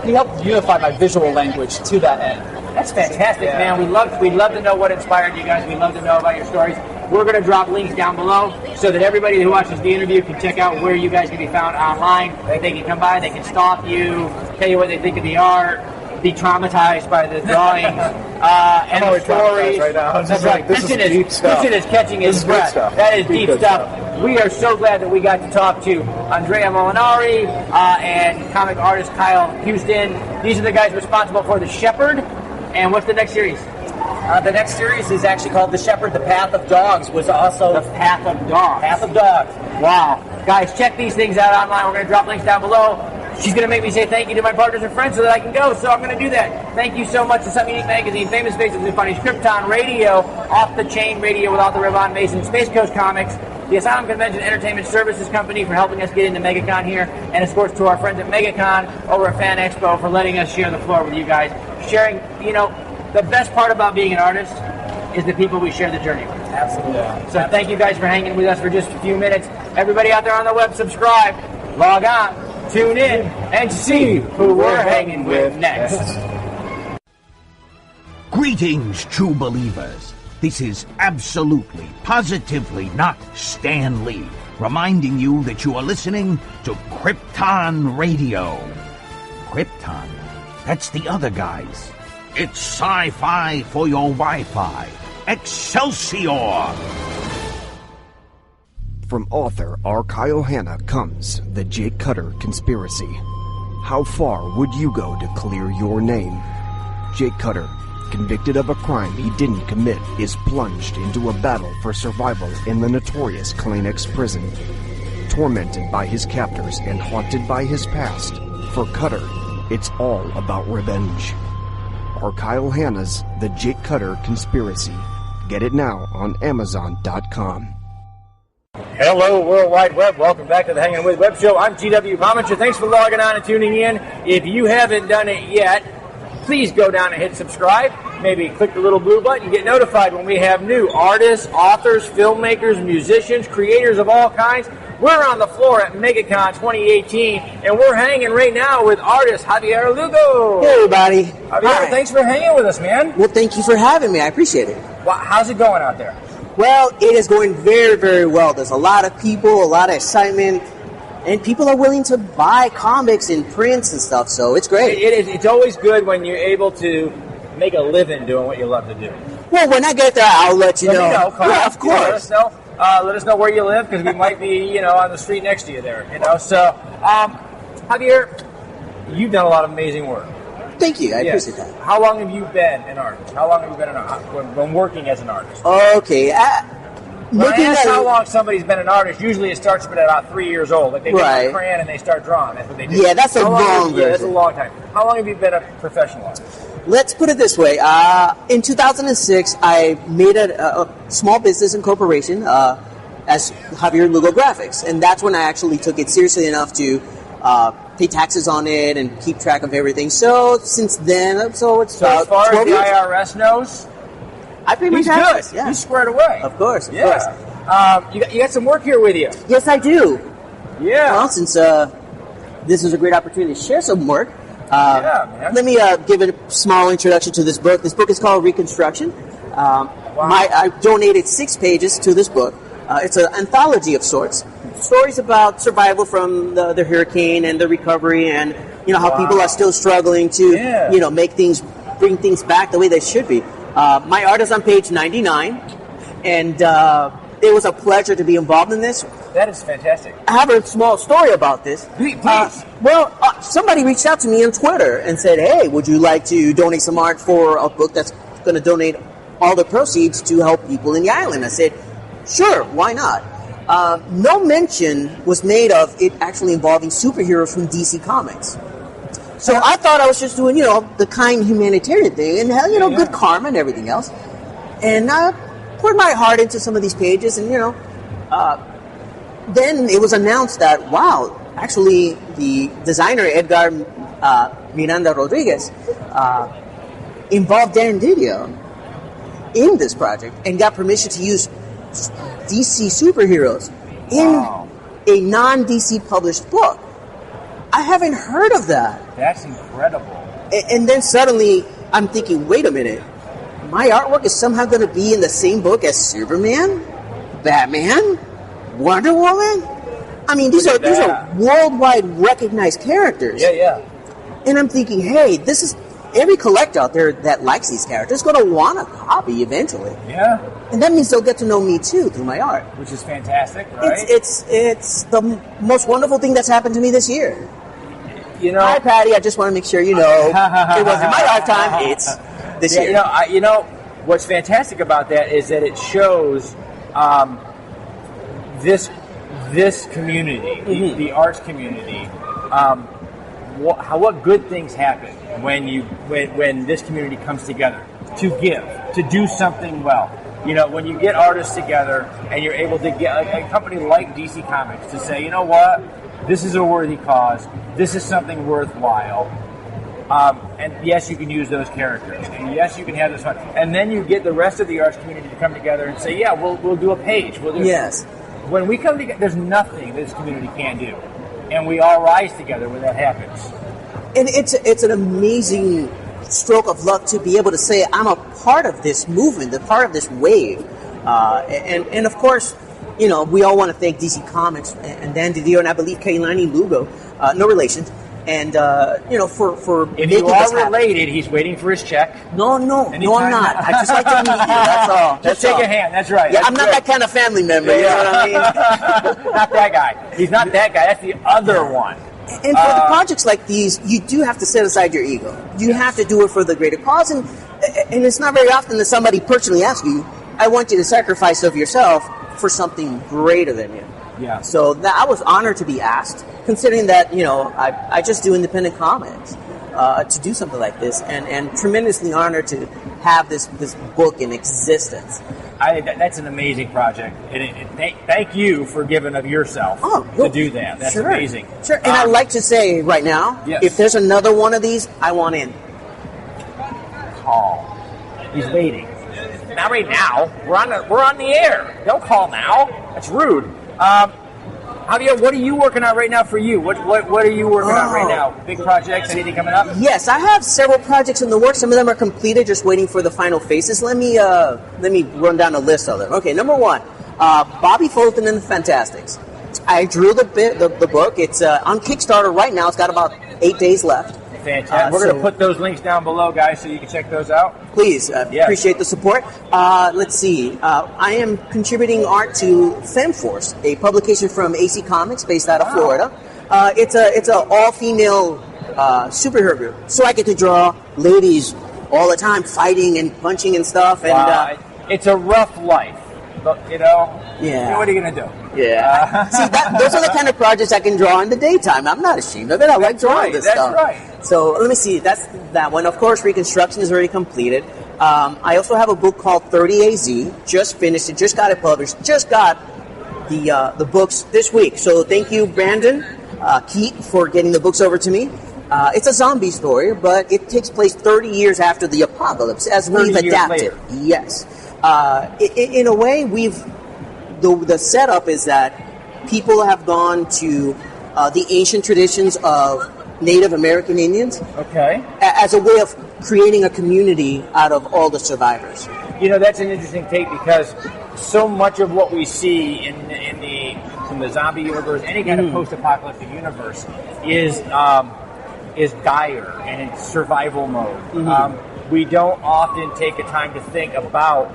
[SPEAKER 9] he helped unify my visual language to that end.
[SPEAKER 4] That's fantastic, man. We'd love to know what inspired you guys. We'd love to know about your stories. We're going to drop links down below so that everybody who watches the interview can check out where you guys can be found online. They can come by, they can stalk you, tell you what they think of the art, be traumatized by the drawings, and the stories.
[SPEAKER 5] Right now.
[SPEAKER 4] That's right. Christian is catching his breath. That is deep stuff. We are so glad that we got to talk to Andrea Molinari and comic artist Kyle Huston. These are the guys responsible for the Shepard. And what's the next series?
[SPEAKER 10] The next series is actually called The Shepard, The Path of Dogs, was also...
[SPEAKER 4] The Path of Dogs.
[SPEAKER 10] Path of Dogs.
[SPEAKER 4] Wow. Guys, check these things out online. We're going to drop links down below. She's going to make me say thank you to my partners and friends so that I can go, so I'm going to do that. Thank you so much to Some Unique Magazine, Famous Faces and Funnies, Krypton Radio, Off the Chain Radio with Author Ravon Mason, Space Coast Comics, the Asylum Convention Entertainment Services Company for helping us get into MegaCon here, and of course to our friends at MegaCon over at Fan Expo for letting us share the floor with you guys. Sharing, the best part about being an artist is the people we share the journey with.
[SPEAKER 10] Absolutely.
[SPEAKER 4] Yeah. So thank you guys for hanging with us for just a few minutes. Everybody out there on the web, subscribe, log on, tune in, and see who we're hanging with next.
[SPEAKER 11] Greetings, true believers. This is absolutely, positively not Stan Lee, reminding you that you are listening to Krypton Radio. Krypton? That's the other guys. It's sci-fi for your Wi-Fi. Excelsior!
[SPEAKER 12] From author R. Kyle Hanna comes The Jake Cutter Conspiracy. How far would you go to clear your name? Jake Cutter, convicted of a crime he didn't commit, is plunged into a battle for survival in the notorious Kleenex prison. Tormented by his captors and haunted by his past, for Cutter, it's all about revenge. R. Kyle Hanna's The Jake Cutter Conspiracy. Get it now on Amazon.com.
[SPEAKER 4] Hello, World Wide Web. Welcome back to the Hangin' With Web Show. I'm GW Pomichter. Thanks for logging on and tuning in. If you haven't done it yet, please go down and hit subscribe. Maybe click the little blue button. Get notified when we have new artists, authors, filmmakers, musicians, creators of all kinds. We're on the floor at MegaCon 2018, and we're hanging right now with artist Javier Lugo.
[SPEAKER 13] Hey, everybody.
[SPEAKER 4] Javier, thanks for hanging with us, man.
[SPEAKER 13] Well, thank you for having me. I appreciate it.
[SPEAKER 4] Well, how's it going out there?
[SPEAKER 13] Well, it is going very, very well. There's a lot of people, a lot of excitement, and people are willing to buy comics and prints and stuff, so it's great.
[SPEAKER 4] It is. It's always good when you're able to make a living doing what you love to do.
[SPEAKER 13] Well, when I get there, I'll let you know.
[SPEAKER 4] Yeah, of course. Let us know where you live, because we might be, on the street next to you there. So, Javier, you've done a lot of amazing work.
[SPEAKER 13] Thank you. I appreciate that.
[SPEAKER 4] How long have you been an artist? How long have you been when working as an artist?
[SPEAKER 13] Okay.
[SPEAKER 4] When I ask how long somebody's been an artist, usually it starts at about 3 years old. Like they take a crayon and they start drawing. That's what they do.
[SPEAKER 13] Yeah, that's a long version.
[SPEAKER 4] Yeah, that's a long time. How long have you been a professional artist?
[SPEAKER 13] Let's put it this way. In 2006, I made a small business incorporation as Javier Lugo Graphics, and that's when I actually took it seriously enough to pay taxes on it and keep track of everything. So since then, it's about
[SPEAKER 4] as far as the IRS knows,
[SPEAKER 13] I pretty much
[SPEAKER 4] have
[SPEAKER 13] good. Yeah.
[SPEAKER 4] He's squared away.
[SPEAKER 13] Of course.
[SPEAKER 4] You got some work here with you.
[SPEAKER 13] Yes, I do.
[SPEAKER 4] Yeah.
[SPEAKER 13] Well, since this is a great opportunity to share some work,
[SPEAKER 4] man.
[SPEAKER 13] Let me give a small introduction to this book. This book is called Reconstruction. I donated 6 pages to this book. It's an anthology of sorts. Stories about survival from the hurricane and the recovery, and how people are still struggling to bring things back the way they should be. My art is on page 99, and it was a pleasure to be involved in this.
[SPEAKER 4] That is fantastic.
[SPEAKER 13] I have a small story about this.
[SPEAKER 4] Please.
[SPEAKER 13] Somebody reached out to me on Twitter and said, hey, would you like to donate some art for a book that's going to donate all the proceeds to help people in the island? I said, sure, why not? No mention was made of it actually involving superheroes from DC Comics. So I thought I was just doing, the kind humanitarian thing and, good karma and everything else. And I poured my heart into some of these pages and, then it was announced that, wow, actually the designer Edgar Miranda Rodriguez involved Dan Didio in this project and got permission to use DC superheroes in a non-DC published book. I haven't heard of that.
[SPEAKER 4] That's incredible.
[SPEAKER 13] And then suddenly I'm thinking, wait a minute, my artwork is somehow going to be in the same book as Superman, Batman, Wonder Woman? I mean, these are worldwide recognized characters.
[SPEAKER 4] Yeah.
[SPEAKER 13] And I'm thinking, hey, this is every collector out there that likes these characters is going to want a copy eventually.
[SPEAKER 4] Yeah.
[SPEAKER 13] And that means they'll get to know me too through my art.
[SPEAKER 4] Which is fantastic, right?
[SPEAKER 13] It's the most wonderful thing that's happened to me this year. Hi, Patty. I just want to make sure you know it wasn't my lifetime. It's this year.
[SPEAKER 4] What's fantastic about that is that it shows this community, the arts community, what good things happen when this community comes together to give, to do something well. When you get artists together and you're able to get a company like DC Comics to say, you know what, this is a worthy cause, this is something worthwhile, and yes, you can use those characters, and yes, you can have this fun, and then you get the rest of the arts community to come together and say, yeah, we'll do a page.
[SPEAKER 13] Yes.
[SPEAKER 4] When we come together, there's nothing this community can do, and we all rise together when that happens.
[SPEAKER 13] And it's an amazing stroke of luck to be able to say I'm a part of this movement, a part of this wave, and of course, we all want to thank DC Comics and Dan Didio and I believe Kailani Lugo, no relations, and for
[SPEAKER 4] if
[SPEAKER 13] making
[SPEAKER 4] you are
[SPEAKER 13] this happen.
[SPEAKER 4] related, he's waiting for his check.
[SPEAKER 13] No, I'm not. I just like to meet you. That's all.
[SPEAKER 4] Just shake a hand. That's right.
[SPEAKER 13] Yeah, I'm not that kind of family member. You know what I mean?
[SPEAKER 4] Not that guy. He's not that guy. That's the other one.
[SPEAKER 13] And for the projects like these, you do have to set aside your ego. You have to do it for the greater cause, and it's not very often that somebody personally asks you, I want you to sacrifice of yourself for something greater than you.
[SPEAKER 4] Yeah.
[SPEAKER 13] So I was honored to be asked, considering that, I just do independent comics, to do something like this, and tremendously honored to have this book in existence.
[SPEAKER 4] That's an amazing project, and thank you for giving of yourself to do that. That's amazing.
[SPEAKER 13] Sure, and I'd like to say right now, if there's another one of these, I want in.
[SPEAKER 4] Call. He's waiting. Not right now. We're on the air. Don't call now. That's rude. Javier, what are you working on right now for you? What are you working on right now? Big projects? Anything coming up?
[SPEAKER 13] Yes, I have several projects in the works. Some of them are completed, just waiting for the final faces. Let me run down a list of them. Okay, number one, Bobby Fulton and the Fantastics. I drew the book. It's on Kickstarter right now. It's got about 8 days left.
[SPEAKER 4] Fantastic. We're going to put those links down below, guys, so you can check those out.
[SPEAKER 13] Please, appreciate the support. Let's see. I am contributing art to FemForce, a publication from AC Comics based out of Florida. It's a all-female superhero group. So I get to draw ladies all the time fighting and punching and stuff. And
[SPEAKER 4] it's a rough life.
[SPEAKER 13] Yeah.
[SPEAKER 4] What are you going to do?
[SPEAKER 13] Yeah. See, those are the kind of projects I can draw in the daytime. I'm not ashamed of it. I like drawing this stuff.
[SPEAKER 4] That's right.
[SPEAKER 13] So let me see. That's that one. Of course, Reconstruction is already completed. I also have a book called 30AZ. Just finished it. Just got it published. Just got the books this week. So thank you, Brandon Keat, for getting the books over to me. It's a zombie story, but it takes place 30 years after the apocalypse, as we've adapted. Yes. In a way, the setup is that people have gone to the ancient traditions of Native American Indians, as a way of creating a community out of all the survivors.
[SPEAKER 4] That's an interesting take, because so much of what we see in the zombie universe, any kind of post-apocalyptic universe, is dire and it's survival mode. We don't often take the time to think about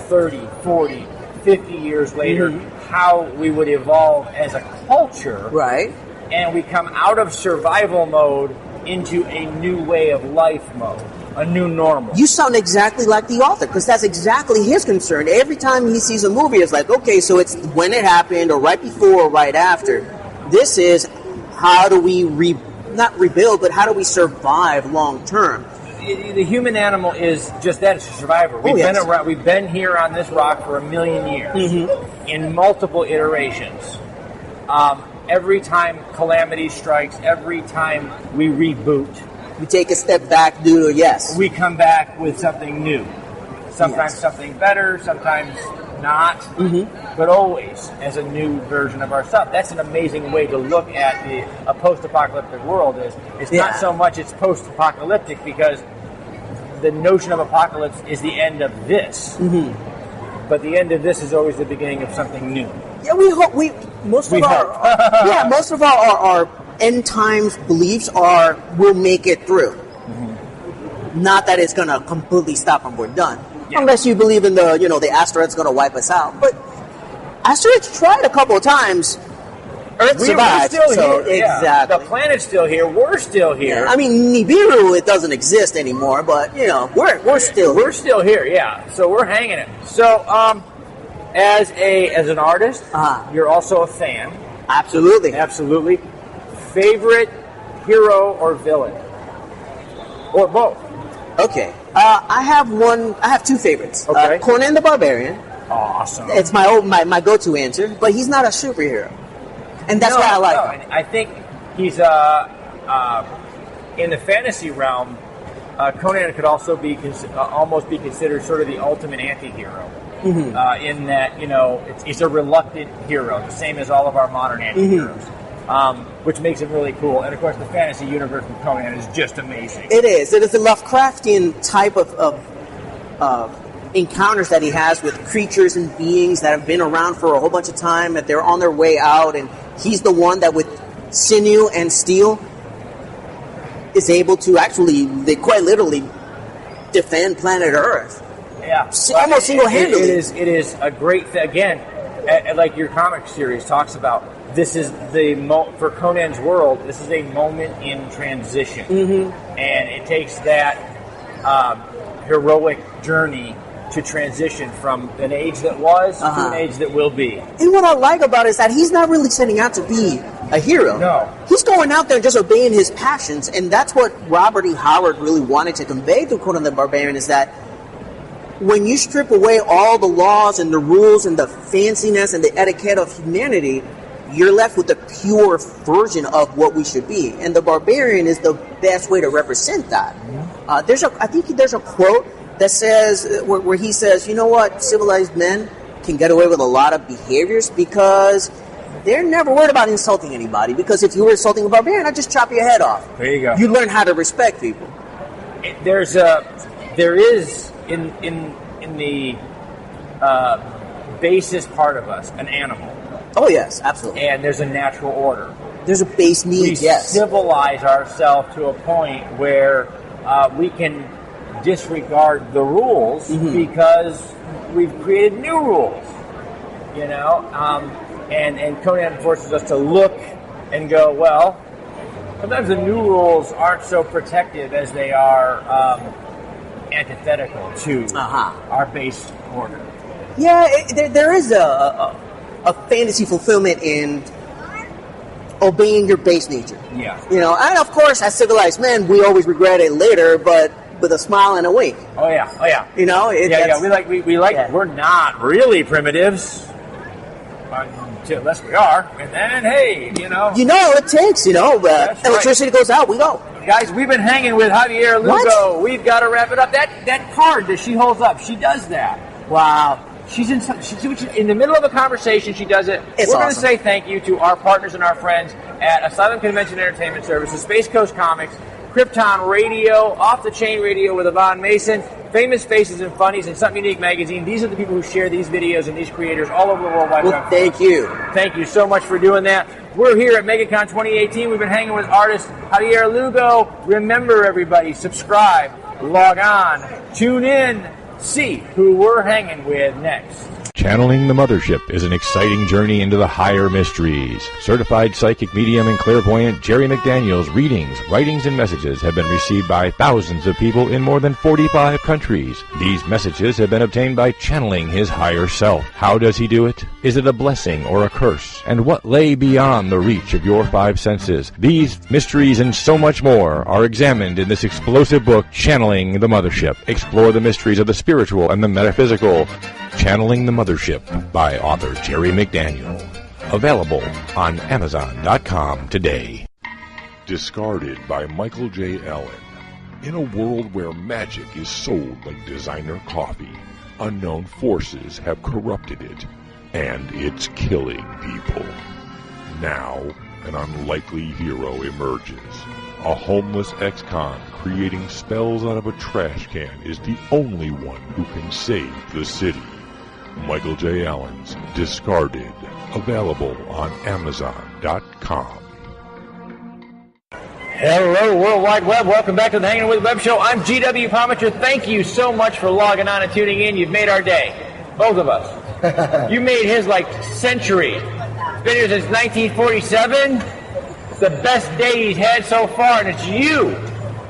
[SPEAKER 4] 30, 40, 50 years later, how we would evolve as a culture.
[SPEAKER 13] Right.
[SPEAKER 4] And we come out of survival mode into a new way of life mode, a new normal.
[SPEAKER 13] You sound exactly like the author, because that's exactly his concern. Every time he sees a movie, it's like, okay, so it's when it happened, or right before, or right after. This is how do we not rebuild, but how do we survive long term?
[SPEAKER 4] The human animal is just that, it's a survivor. We've been here on this rock for 1 million years in multiple iterations. Every time calamity strikes, every time we reboot,
[SPEAKER 13] we take a step back due to
[SPEAKER 4] we come back with something new. Sometimes something better, sometimes not, but always as a new version of ourselves. That's an amazing way to look at a post-apocalyptic world. It's not so much it's post-apocalyptic because the notion of apocalypse is the end of this. But the end of this is always the beginning of something new.
[SPEAKER 13] Yeah, most of our end times beliefs are we'll make it through. Not that it's going to completely stop and we're done. Unless you believe in the asteroid's going to wipe us out. But asteroids tried a couple of times. Earth survived.
[SPEAKER 4] We're still here.
[SPEAKER 13] Exactly.
[SPEAKER 4] The planet's still here. We're still here.
[SPEAKER 13] Yeah. I mean, Nibiru, it doesn't exist anymore, but we're still here.
[SPEAKER 4] We're still here. Yeah. So we're hanging it. So as an artist, you're also a fan.
[SPEAKER 13] Absolutely.
[SPEAKER 4] Absolutely. Favorite hero or villain, or both?
[SPEAKER 13] Okay. I have two favorites.
[SPEAKER 4] Okay.
[SPEAKER 13] Conan the Barbarian.
[SPEAKER 4] Awesome.
[SPEAKER 13] It's my go-to answer, but he's not a superhero. And that's why I like him.
[SPEAKER 4] I think he's in the fantasy realm. Conan could also be almost be considered sort of the ultimate anti-hero. In that it's a reluctant hero, the same as all of our modern anti-heroes, which makes him really cool. And of course, the fantasy universe of Conan is just amazing.
[SPEAKER 13] It is. It is a Lovecraftian type of encounters that he has with creatures and beings that have been around for a whole bunch of time, that they're on their way out, and he's the one that with sinew and steel is able to they quite literally defend planet Earth.
[SPEAKER 4] Yeah,
[SPEAKER 13] almost single-handedly.
[SPEAKER 4] It is a great thing. Again, like your comic series talks about, this is for Conan's world, this is a moment in transition. And it takes that heroic journey to transition from an age that was to an age that will be.
[SPEAKER 13] And what I like about it is that he's not really setting out to be a hero.
[SPEAKER 4] No.
[SPEAKER 13] He's going out there and just obeying his passions, and that's what Robert E. Howard really wanted to convey through Conan the Barbarian, is that when you strip away all the laws and the rules and the fanciness and the etiquette of humanity, you're left with the pure version of what we should be. And the Barbarian is the best way to represent that. I think there's a quote that says, where he says, you know what, civilized men can get away with a lot of behaviors because they're never worried about insulting anybody. Because if you were insulting a barbarian, I'd just chop your head off.
[SPEAKER 4] There you go.
[SPEAKER 13] You learn how to respect people.
[SPEAKER 4] There is in the basest part of us an animal.
[SPEAKER 13] Oh yes, absolutely.
[SPEAKER 4] And there's a natural order.
[SPEAKER 13] There's a base need.
[SPEAKER 4] We civilize ourselves to a point where we can disregard the rules because we've created new rules. And Conan forces us to look and go, well, sometimes the new rules aren't so protective as they are antithetical to our base order.
[SPEAKER 13] Yeah, there is a fantasy fulfillment in obeying your base nature.
[SPEAKER 4] Yeah.
[SPEAKER 13] And of course, as civilized men, we always regret it later, but with a smile and a wink.
[SPEAKER 4] Oh yeah. We're not really primitives. Unless we are, and then hey,
[SPEAKER 13] it takes, electricity goes out, we go.
[SPEAKER 4] Guys, we've been hanging with Javier Lugo. What? We've got to wrap it up. That card that she holds up, she does that.
[SPEAKER 13] Wow.
[SPEAKER 4] She's in the middle of a conversation. She does it.
[SPEAKER 13] It's
[SPEAKER 4] We're going
[SPEAKER 13] awesome.
[SPEAKER 4] to say thank you to our partners and our friends at Asylum Convention Entertainment Services, Space Coast Comics, Krypton Radio, Off the Chain Radio with Yvonne Mason, Famous Faces and Funnies, and Something Unique Magazine. These are the people who share these videos and these creators all over the World Wide Web.
[SPEAKER 13] Well, thank you.
[SPEAKER 4] Thank you so much for doing that. We're here at MegaCon 2018. We've been hanging with artist Javier Lugo. Remember, everybody, subscribe, log on, tune in, see who we're hanging with next.
[SPEAKER 14] Channeling the Mothership is an exciting journey into the higher mysteries. Certified psychic medium and clairvoyant Jerry McDaniel's readings, writings, and messages have been received by thousands of people in more than 45 countries. These messages have been obtained by channeling his higher self. How does he do it? Is it a blessing or a curse? And what lay beyond the reach of your five senses? These mysteries and so much more are examined in this explosive book, Channeling the Mothership. Explore the mysteries of the spiritual and the metaphysical. Channeling the Mothership by author Jerry McDaniel. Available on Amazon.com today.
[SPEAKER 1] Discarded by Michael J. Allen. In a world where magic is sold like designer coffee, unknown forces have corrupted it, and it's killing people. Now, an unlikely hero emerges. A homeless ex-con creating spells out of a trash can is the only one who can save the city. Michael J. Allen's Discarded. Available on Amazon.com.
[SPEAKER 4] Hello, World Wide Web. Welcome back to the Hangin with Web Show. I'm GW Pomichter. Thank you so much for logging on and tuning in. You've made our day. Both of us. You made his, century. It's been here since 1947. It's the best day he's had so far, and it's you.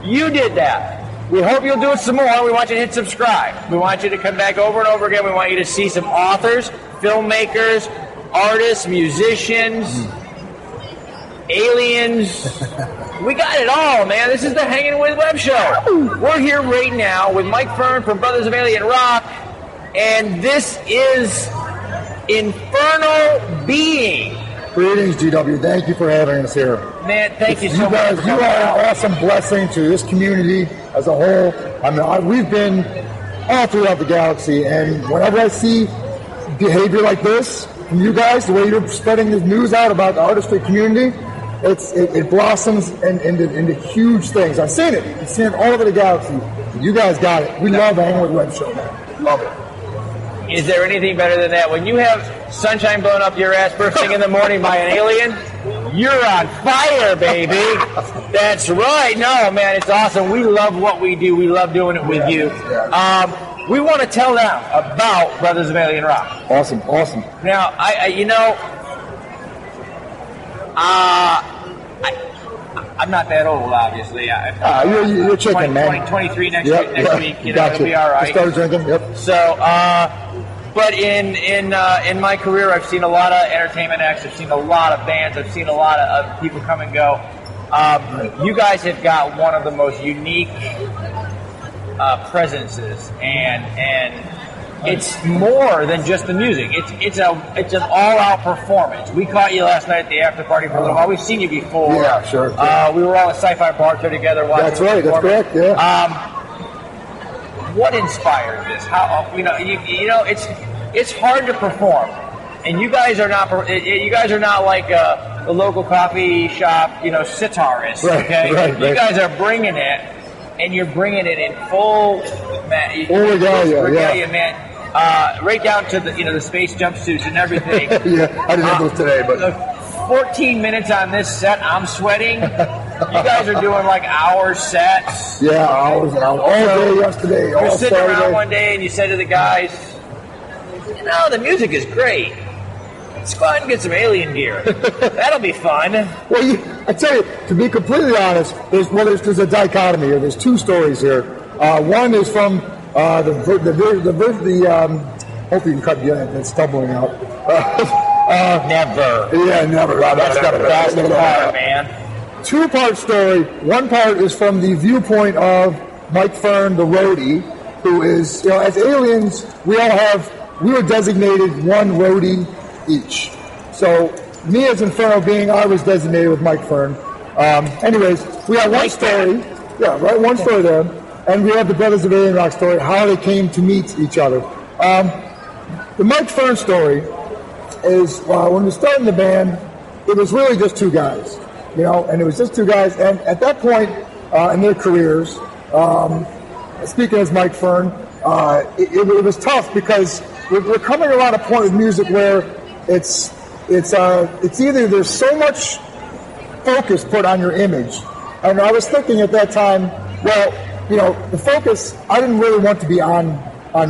[SPEAKER 4] You did that. We hope you'll do it some more. We want you to hit subscribe. We want you to come back over and over again. We want you to see some authors, filmmakers, artists, musicians, aliens. We got it all, man. This is the Hangin' With Web Show. We're here right now with Mike Fern from Brothers of Alien Rock, and this is Infernal Being.
[SPEAKER 15] Greetings, GW. Thank you for having us here.
[SPEAKER 4] Man, thank you so much.
[SPEAKER 15] You are an awesome blessing to this community as a whole. I mean, we've been all throughout the galaxy, and whenever I see behavior like this from you guys, the way you're spreading the news out about the artistry community, it blossoms into huge things. I've seen it. I've seen it all over the galaxy. You guys got it. We love the Hangin' With Web Show, man. Love it.
[SPEAKER 4] Is there anything better than that? When you have sunshine blowing up your ass first thing in the morning by an alien, you're on fire, baby. That's right. No, man, it's awesome. We love what we do. We love doing it with you. We want to tell them about Brothers of Alien Rock.
[SPEAKER 15] Awesome.
[SPEAKER 4] Now, I'm not that old, obviously.
[SPEAKER 15] You're chicken, man.
[SPEAKER 4] 23 next week. It'll be all right.
[SPEAKER 15] Started drinking. Yep.
[SPEAKER 4] So, but in my career, I've seen a lot of entertainment acts. I've seen a lot of bands. I've seen a lot of people come and go. You guys have got one of the most unique presences, and it's more than just the music. It's an all-out performance. We caught you last night at the after party for a little while. We've seen you before.
[SPEAKER 15] Yeah, sure.
[SPEAKER 4] We were all at Sci-Fi Bartow together watching.
[SPEAKER 15] That's right. That's correct. Yeah.
[SPEAKER 4] What inspired this? How it's hard to perform, and you guys are not. You guys are not like the local coffee shop, sitarists.
[SPEAKER 15] Right,
[SPEAKER 4] okay,
[SPEAKER 15] right.
[SPEAKER 4] You guys are bringing it, and you're bringing it in full.
[SPEAKER 15] Regalia,
[SPEAKER 4] man. Right down to the space jumpsuits and everything.
[SPEAKER 15] Yeah, I didn't have those today, but
[SPEAKER 4] 14 minutes on this set, I'm sweating. You guys are doing hour sets.
[SPEAKER 15] Yeah, hours and hours. All day yesterday.
[SPEAKER 4] You're sitting around one day and you said to the guys, the music is great. Let's go out and get some alien gear. That'll be fun.
[SPEAKER 15] Well, I tell you, to be completely honest, there's a dichotomy here. There's two stories here. One is from hopefully you can cut the end. It's stumbling out.
[SPEAKER 4] Never.
[SPEAKER 15] Yeah, never. That's got a fast
[SPEAKER 4] part, man.
[SPEAKER 15] Two-part story. One part is from the viewpoint of Mike Fern, the roadie, who is, as aliens, we were designated one roadie each. So, me as Infernal Being, I was designated with Mike Fern. Anyways, we have one story. Yeah, right, one story there. And we have the Brothers of Alien Rock story, how they came to meet each other. The Mike Fern story is, when we started the band, it was really just two guys. And it was just two guys. And at that point in their careers, speaking as Mike Fern, it was tough because we're coming around a point with music where it's either there's so much focus put on your image. And I was thinking at that time, the focus, I didn't really want to be on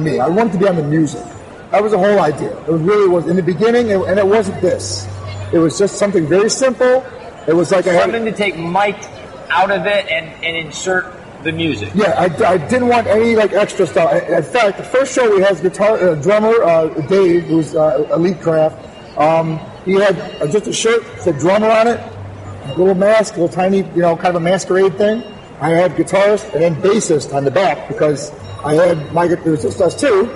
[SPEAKER 15] me. I wanted to be on the music. That was the whole idea. It really was in the beginning, and it wasn't this. It was just something very simple. It was like
[SPEAKER 4] something to take Mike out of it and insert the music.
[SPEAKER 15] Yeah, I didn't want any like extra stuff. In fact, the first show we had drummer Dave, who's Elite Craft. He had just a shirt that said drummer on it, a little mask, a little tiny, kind of a masquerade thing. I had guitarist and then bassist on the back because I had it was just us two.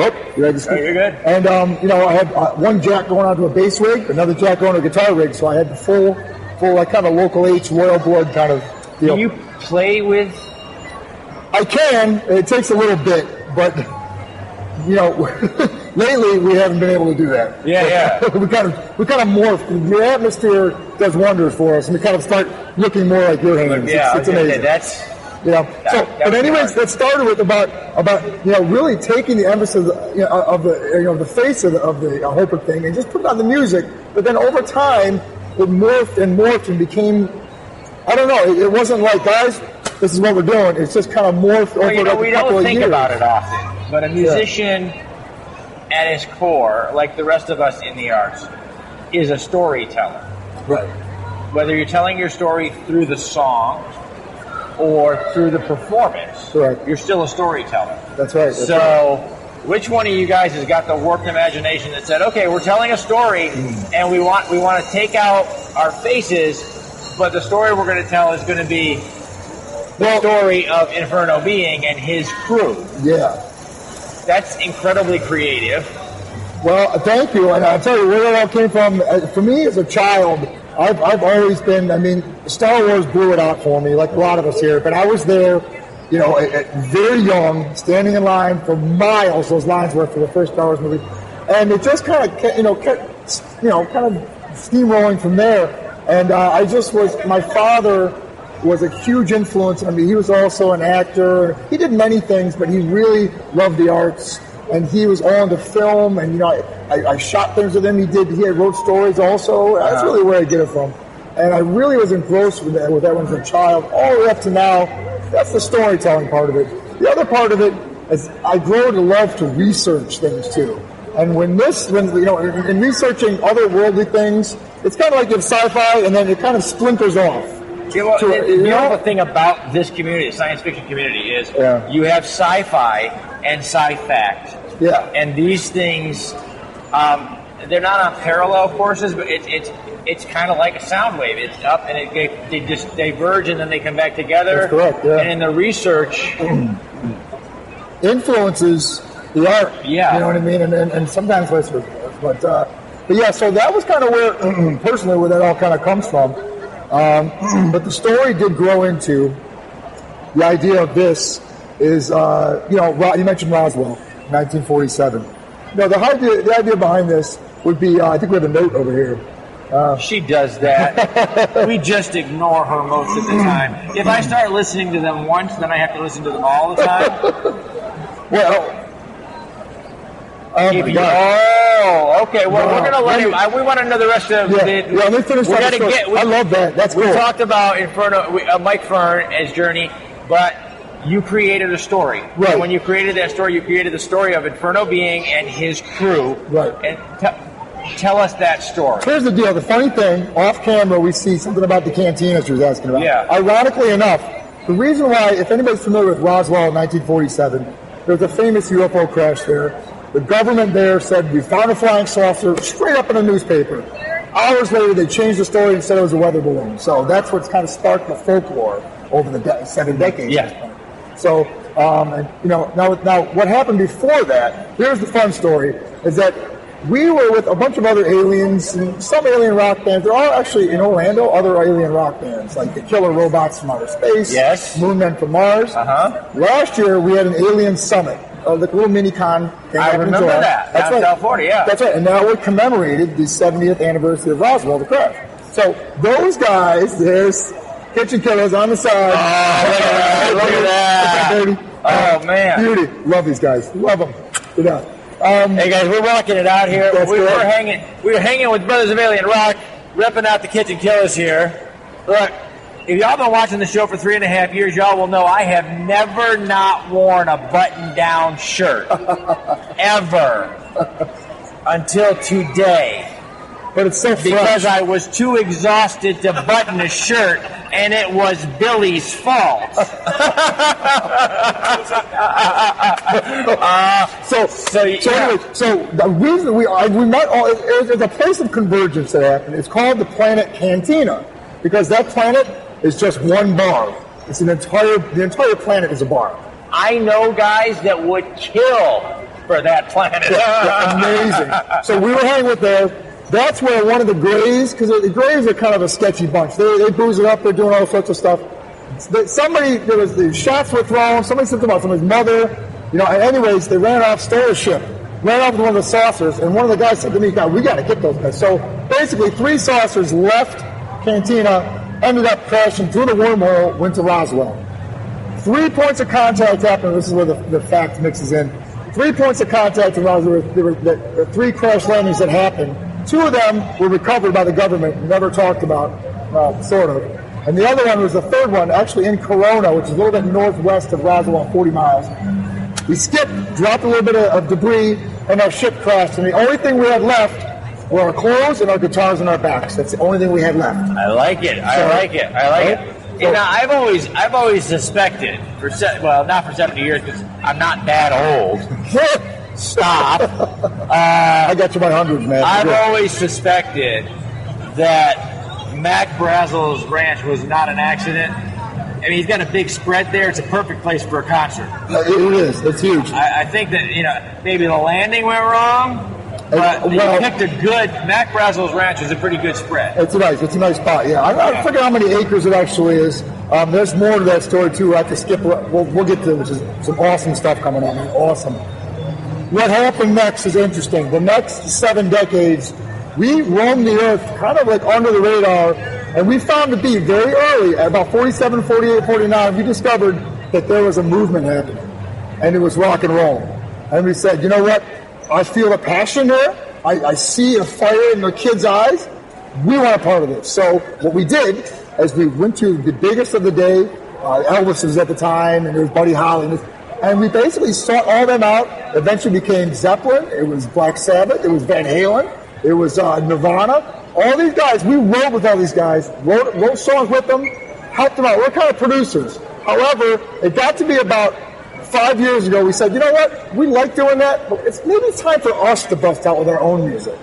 [SPEAKER 15] Oh, you ready to speak?
[SPEAKER 4] You're good.
[SPEAKER 15] And I had one jack going onto a bass rig, another jack going to a guitar rig, so I had the full like kind of local H royal blood kind of deal.
[SPEAKER 4] Can you play with?
[SPEAKER 15] I can. It takes a little bit, but lately we haven't been able to do that.
[SPEAKER 4] Yeah.
[SPEAKER 15] we kind of morphed. The atmosphere does wonders for us, and we kind of start looking more like your hands.
[SPEAKER 4] Yeah,
[SPEAKER 15] it's amazing. But anyways, that started with about really taking the emphasis of the face of the Hooper thing and just put it on the music. But then over time, it morphed and became. I don't know. It wasn't like, guys, this is what we're doing. It's just kind of morphed over a couple of years.
[SPEAKER 4] We don't think about it often, but a musician at his core, like the rest of us in the arts, is a storyteller.
[SPEAKER 15] Right.
[SPEAKER 4] Whether you're telling your story through the song or through the performance, you're still a storyteller.
[SPEAKER 15] That's right.
[SPEAKER 4] Which one of you guys has got the warped imagination that said, okay, we're telling a story and we want to take out our faces, but the story we're going to tell is going to be the story of Inferno Being and his crew.
[SPEAKER 15] Yeah.
[SPEAKER 4] That's incredibly creative.
[SPEAKER 15] Well, thank you. And I'll tell you where that all came from. For me as a child, I've always been, Star Wars blew it out for me, like a lot of us here. But I was there, very young, standing in line for miles, those lines were for the first Star Wars movie. And it just kind of, kept steamrolling from there. And my father was a huge influence on me. He was also an actor. He did many things, but he really loved the arts. And he was all into film, and I shot things with him. He wrote stories also. That's really where I get it from. And I really was engrossed with that when I was a child, all the way up to now. That's the storytelling part of it. The other part of it is I grow to love to research things too. And in researching otherworldly things, it's kind of like in sci-fi, and then it kind of splinters off.
[SPEAKER 4] The beautiful thing about this community, the science fiction community, is you have sci-fi and sci-fact.
[SPEAKER 15] Yeah.
[SPEAKER 4] And these things, they're not on parallel courses, but it's kind of like a sound wave. It's up and they just diverge and then they come back together.
[SPEAKER 15] That's correct, yeah.
[SPEAKER 4] And in the research...
[SPEAKER 15] influences the art.
[SPEAKER 4] Yeah.
[SPEAKER 15] You know what I mean? And sometimes vice versa. But yeah, so that was kind of where, personally, where that all kind of comes from. But the story did grow into the idea of this is, you mentioned Roswell, 1947. The idea behind this would be, I think we have a note over here.
[SPEAKER 4] She does that. We just ignore her most of the time. If I start listening to them once, then I have to listen to them all the time. Okay. Well, we're going to let him. We want to know the rest of it.
[SPEAKER 15] Yeah, let me finish that story. I love that. That's cool.
[SPEAKER 4] We talked about Inferno, Mike Fern as Journey, but you created a story.
[SPEAKER 15] Right.
[SPEAKER 4] And when you created that story, you created the story of Inferno Being and his crew.
[SPEAKER 15] Right.
[SPEAKER 4] And tell us that story.
[SPEAKER 15] Here's the deal. The funny thing, off camera, we see something about the cantina she was asking about.
[SPEAKER 4] Yeah.
[SPEAKER 15] Ironically enough, the reason why, if anybody's familiar with Roswell in 1947, there was a famous UFO crash there. The government there said, we found a flying saucer, straight up in a newspaper. Hours later, they changed the story and said it was a weather balloon. So that's what's kind of sparked the folklore over the 7 decades.
[SPEAKER 4] Yeah.
[SPEAKER 15] So, now what happened before that, here's the fun story, is that we were with a bunch of other aliens, and some alien rock bands. They're all actually in Orlando, other alien rock bands, like the Killer Robots from Outer Space, Moonmen from Mars. Last year, we had an alien summit. The little mini-con thing.
[SPEAKER 4] I remember that. That's right. California, yeah.
[SPEAKER 15] That's right. And now we commemorated the 70th anniversary of Roswell, the crash. So those guys, there's Kitchen Killers on the side.
[SPEAKER 4] Oh, look at that. Oh, man.
[SPEAKER 15] Beauty. Love these guys. Love them.
[SPEAKER 4] Hey, guys, we're rocking it out here. We're hanging with Brothers of Alien Rock, repping out the Kitchen Killers here. Look. If y'all been watching the show for 3.5 years, y'all will know I have never not worn a button-down shirt. Ever. until today.
[SPEAKER 15] But it's so fresh.
[SPEAKER 4] Because I was too exhausted to button a shirt, and it was Billy's fault.
[SPEAKER 15] So the reason we met all is a place of convergence that happened. It's called the Planet Cantina, because that planet is just one bar. It's the entire planet is a bar.
[SPEAKER 4] I know guys that would kill for that planet.
[SPEAKER 15] Amazing. So we were hanging with there. That's where one of the Greys, because the Greys are kind of a sketchy bunch. They booze it up. They're doing all sorts of stuff. The shots were thrown. Somebody said about somebody's mother. And anyways, they ran off, stole a ship, ran off with one of the saucers, and one of the guys said to me, "God, we got to get those guys." So basically, 3 saucers left Cantina, ended up crashing through the wormhole, went to Roswell. 3 points of contact happened. This is where the fact mixes in. 3 points of contact in Roswell. There were 3 crash landings that happened. 2 of them were recovered by the government, never talked about, sort of. And the other one was the 3rd one, actually in Corona, which is a little bit northwest of Roswell, 40 miles. We skipped, dropped a little bit of debris, and our ship crashed. And the only thing we had left were our clothes and our guitars and our backs. That's the only thing we had left.
[SPEAKER 4] I like it. I've always suspected, not for 70 years, because I'm not that old. Stop.
[SPEAKER 15] I got you by hundreds, man.
[SPEAKER 4] I've always suspected that Mac Brazel's ranch was not an accident. I mean, he's got a big spread there. It's a perfect place for a concert.
[SPEAKER 15] It is. It's huge.
[SPEAKER 4] I think that, maybe the landing went wrong, but you picked a good... Mac Brazel's ranch is a pretty good spread.
[SPEAKER 15] It's a nice spot, yeah. I forget how many acres it actually is. There's more to that story, too. I have to skip. We'll get to, which is some awesome stuff coming up. Awesome. What happened next is interesting. The next 7 decades, we roamed the earth kind of like under the radar, and we found to be very early, at about 47, 48, 49, we discovered that there was a movement happening, and it was rock and roll. And we said, you know what? I feel a passion there. I see a fire in the kids' eyes. We want a part of this. So what we did is we went to the biggest of the day. Elvis was at the time, and there was Buddy Holly. And we basically sought all them out. Eventually became Zeppelin. It was Black Sabbath. It was Van Halen. It was Nirvana. All these guys, we wrote with all these guys, wrote songs with them, helped them out. We're kind of producers. However, it got to be about 5 years ago. We said, you know what? We like doing that, but maybe it's time for us to bust out with our own music.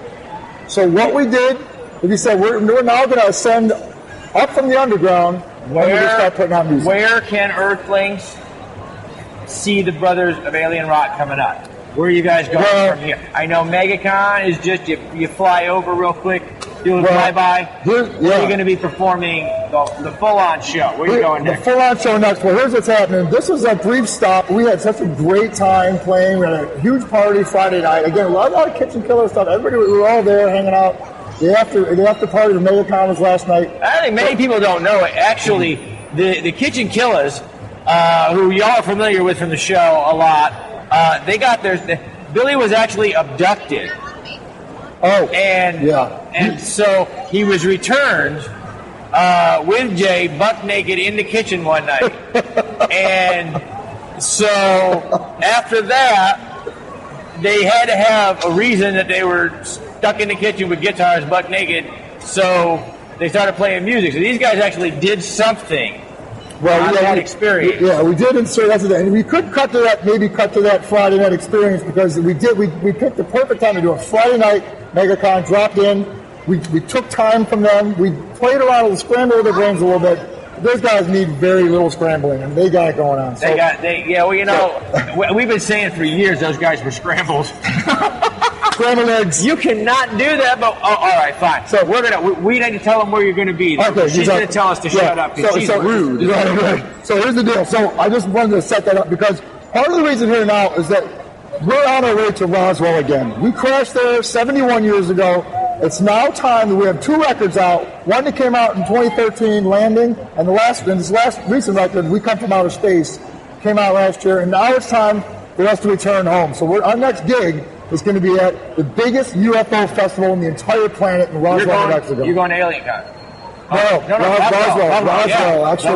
[SPEAKER 15] So what we did, we said, we're now going to ascend up from the underground. When we start putting out music.
[SPEAKER 4] Where can Earthlings see the Brothers of Alien Rock coming up? Where are you guys going from here? I know MegaCon is just you fly over real quick, do a fly-by. Where are you going to be performing the full-on show? Where are you going next?
[SPEAKER 15] The full-on show next. Well, here's what's happening. This was a brief stop. We had such a great time playing. We had a huge party Friday night. Again, a lot of Kitchen Killer stuff. Everybody, we were all there hanging out. The after party of MegaCon was last night.
[SPEAKER 4] I think many people don't know it. Actually, the Kitchen Killers, who y'all are familiar with from the show a lot, they got Billy was actually abducted.
[SPEAKER 15] Oh,
[SPEAKER 4] and so he was returned with Jay buck naked in the kitchen one night. And so after that, they had to have a reason that they were stuck in the kitchen with guitars buck naked. So they started playing music. So these guys actually did something.
[SPEAKER 15] Well,
[SPEAKER 4] that experience.
[SPEAKER 15] We did insert that, and we could cut to that Friday night experience because we picked the perfect time to do a Friday night MegaCon. Dropped in, we took time from them. We played around with scrambled their brains a little bit. Those guys need very little scrambling, and they got it going on. So,
[SPEAKER 4] we've been saying for years those guys were scrambled.
[SPEAKER 15] Scrambled eggs.
[SPEAKER 4] You cannot do that, but all right, fine. So we need to tell them where you're going to be.
[SPEAKER 15] Okay,
[SPEAKER 4] she's going to tell us to shut up because she's rude.
[SPEAKER 15] Right. So here's the deal. So I just wanted to set that up because part of the reason here now is that we're on our way to Roswell again. We crashed there 71 years ago. It's now time that we have 2 records out. One that came out in 2013, Landing, and this last recent record, We Come From Outer Space, came out last year, and now it's time for us to return home. So our next gig is going to be at the biggest UFO festival on the entire planet in Roswell, New Mexico.
[SPEAKER 4] You're going to AlienCon?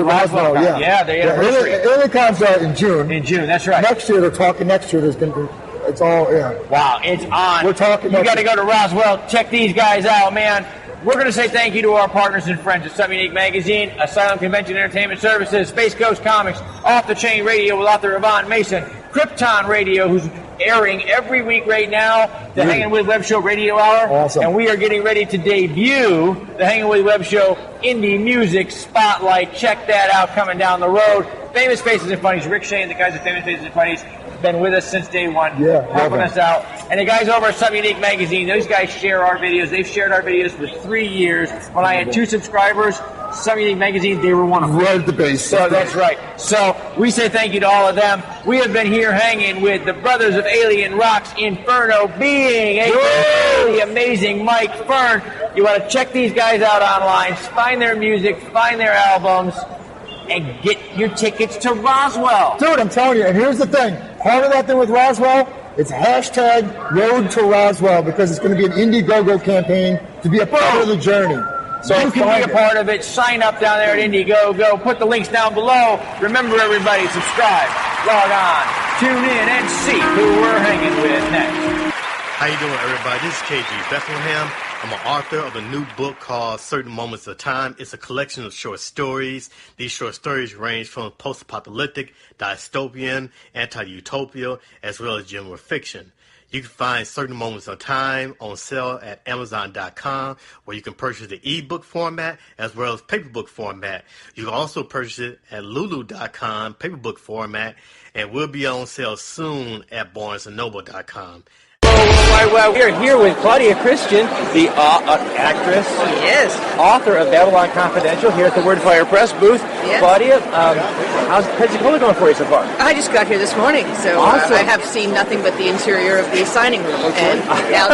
[SPEAKER 15] Roswell.
[SPEAKER 4] Yeah, they have
[SPEAKER 15] AlienCon's in June.
[SPEAKER 4] In June, that's right.
[SPEAKER 15] Next year, they're talking next year. There's going to be, It's all, yeah.
[SPEAKER 4] Wow, it's on.
[SPEAKER 15] We're talking.
[SPEAKER 4] You got to go to Roswell. Check these guys out, man. We're going to say thank you to our partners and friends at Some Unique Magazine, Asylum Convention Entertainment Services, Space Coast Comics, Off the Chain Radio with author Yvonne Mason, Krypton Radio, who's airing every week right now, the Hangin' With Web Show Radio Hour.
[SPEAKER 15] Awesome.
[SPEAKER 4] And we are getting ready to debut the Hangin' With Web Show Indie Music Spotlight. Check that out coming down the road. Famous Faces and Funnies, Rick Shea and the guys at Famous Faces and Funnies, been with us since day one, helping us out. And the guys over at Some Unique Magazine, those guys share our videos. They've shared our videos for 3 years. When I had 2 subscribers, Some Unique Magazine, they were one of them.
[SPEAKER 15] Right at the base.
[SPEAKER 4] So that's right. So we say thank you to all of them. We have been here hanging with the brothers of Alien Rock's Inferno Being, the amazing Mike Fern. You want to check these guys out online, find their music, find their albums, and get your tickets to Roswell.
[SPEAKER 15] Dude, I'm telling you, and here's the thing. Part of that thing with Roswell, it's hashtag Road to Roswell, because it's going to be an Indiegogo campaign to be a part of the journey.
[SPEAKER 4] So you can be a part of it. Sign up down there at Indiegogo. Put the links down below. Remember, everybody, subscribe, log on, tune in, and see who we're hanging with next.
[SPEAKER 16] How you doing, everybody? This is KG Bethlehem. I'm an author of a new book called Certain Moments of Time. It's a collection of short stories. These short stories range from post-apocalyptic, dystopian, anti-utopia, as well as general fiction. You can find Certain Moments of Time on sale at Amazon.com, where you can purchase the ebook format as well as paperbook format. You can also purchase it at Lulu.com, paperbook format, and will be on sale soon at BarnesandNoble.com.
[SPEAKER 4] Well, we are here with Claudia Christian, the actress, author of Babylon Confidential, here at the Wordfire Press booth.
[SPEAKER 17] Yes.
[SPEAKER 4] Claudia, how's Pensacola going for you so far?
[SPEAKER 17] I just got here this morning, so
[SPEAKER 4] awesome.
[SPEAKER 17] I have seen nothing but the interior of the signing room, and now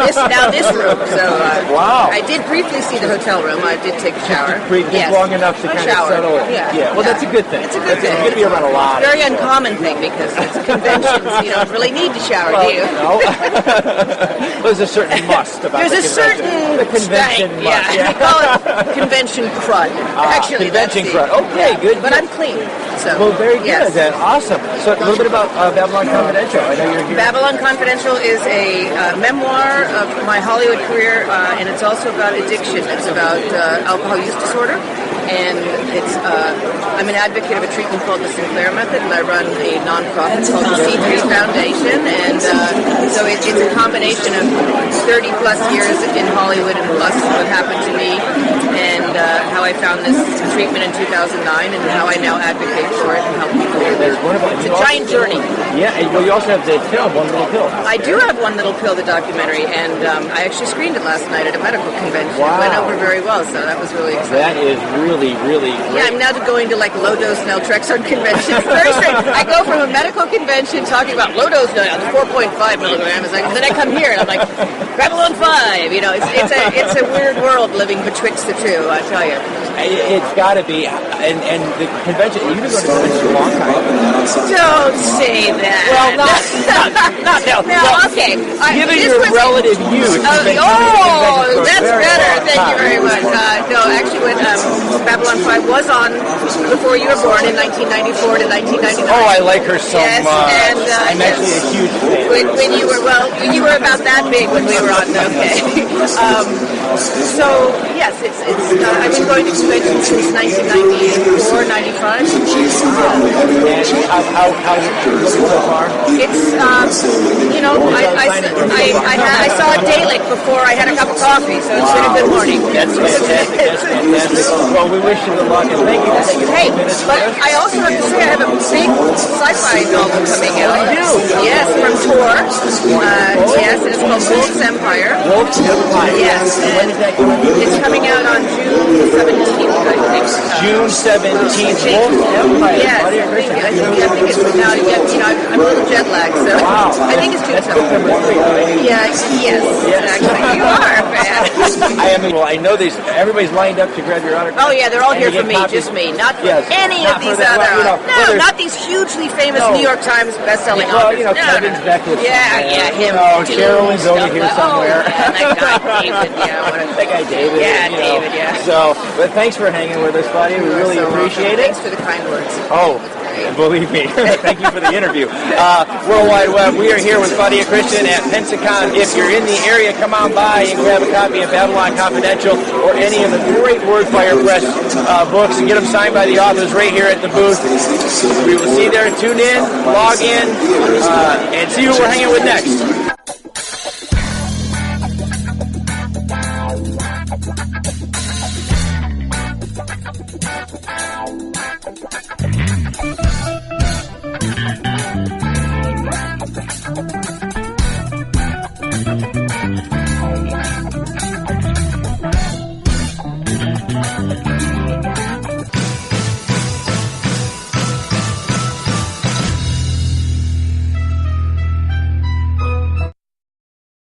[SPEAKER 17] this room. So
[SPEAKER 4] wow.
[SPEAKER 17] I did briefly see the hotel room. I did take a shower.
[SPEAKER 4] Just long enough to kind of settle in.
[SPEAKER 17] Yeah.
[SPEAKER 4] Well, that's a good thing.
[SPEAKER 17] It's a good thing.
[SPEAKER 4] It's going to be around a lot.
[SPEAKER 17] It's a very uncommon thing because it's conventions. You don't really need to shower, do you?
[SPEAKER 4] No. There's a certain must about
[SPEAKER 17] There's
[SPEAKER 4] the convention must.
[SPEAKER 17] Yeah. We call it convention crud. Actually,
[SPEAKER 4] convention crud. Okay, good.
[SPEAKER 17] But I'm clean. So
[SPEAKER 4] well, very good.
[SPEAKER 17] Yes.
[SPEAKER 4] Then awesome. So a little bit about Babylon Confidential. I know you're here.
[SPEAKER 17] Babylon Confidential is a memoir of my Hollywood career, and it's also about addiction. It's about alcohol use disorder. And it's I'm an advocate of a treatment called the Sinclair Method, and I run a nonprofit called the C3 Foundation. And so it's a combination of 30-plus years in Hollywood and plus what happened to me, and how I found this treatment in 2009, and how I now advocate for it and help people with it. It's a giant journey.
[SPEAKER 4] Yeah, and well, you also have the film, One Little Pill.
[SPEAKER 17] I do have One Little Pill, the documentary, and I actually screened it last night at a medical convention.
[SPEAKER 4] Wow.
[SPEAKER 17] It went over very well, so that was really exciting.
[SPEAKER 4] That is really great.
[SPEAKER 17] Yeah, I'm now going to like low-dose naltrexone conventions. Very strange. I go from a medical convention talking about low-dose naltrexone, 4.5 milligrams, and then I come here and I'm like, Babylon 5. You know, it's a weird world living betwixt the two, I tell you.
[SPEAKER 4] It's got to be, and the convention. You've been going to convention a long time.
[SPEAKER 17] Don't say that.
[SPEAKER 4] Well, not now.
[SPEAKER 17] No, okay.
[SPEAKER 4] Given your relative youth.
[SPEAKER 17] That's better. Thank you very much. No, actually, when Babylon 5 was on before you were born in 1994 to 1999.
[SPEAKER 4] Oh, I like her so much.
[SPEAKER 17] And,
[SPEAKER 4] I'm actually a huge fan.
[SPEAKER 17] When you were about that big when we were on. Okay. So yes, it's I've been going to conventions since 1994, 95.
[SPEAKER 4] And how so far?
[SPEAKER 17] It's I saw a Dalek before I had a cup of coffee, so it's been a good morning.
[SPEAKER 4] That's fantastic. Well, we wish you the luck, and thank you for taking
[SPEAKER 17] Hey, but I also have to say I have a big sci-fi novel coming out.
[SPEAKER 4] You do?
[SPEAKER 17] Yes, from Tor. Yes, and it's called Wolf's Empire.
[SPEAKER 4] Wolf's Empire.
[SPEAKER 17] Yes, and it's coming out on June 17th, I think.
[SPEAKER 4] June 17th, Wolf's Empire.
[SPEAKER 17] Yes, I think it's now. I'm a little jet lagged, so I think it's June 17th. Yes, actually, you are, man.
[SPEAKER 4] I know these. Everybody's lined up to grab your autograph.
[SPEAKER 17] Oh yeah, they're all here for me, just me, not for any of these other. Not these hugely famous New York Times best-selling authors.
[SPEAKER 4] Well, Kevin's back with
[SPEAKER 17] him.
[SPEAKER 4] Carolyn's over here somewhere.
[SPEAKER 17] That guy David,
[SPEAKER 4] that guy David.
[SPEAKER 17] Yeah, David.
[SPEAKER 4] So, but thanks for hanging with us, buddy. We really appreciate it.
[SPEAKER 17] Thanks for the kind words.
[SPEAKER 4] Oh,
[SPEAKER 17] me.
[SPEAKER 4] Believe me. Thank you for the interview. World Wide Web, we are here with Claudia Christian at Pensacon. If you're in the area, come on by and grab a copy of Babylon Confidential or any of the great Wordfire Press books and get them signed by the authors right here at the booth. We will see you there. Tune in, log in, and see who we're hanging with next.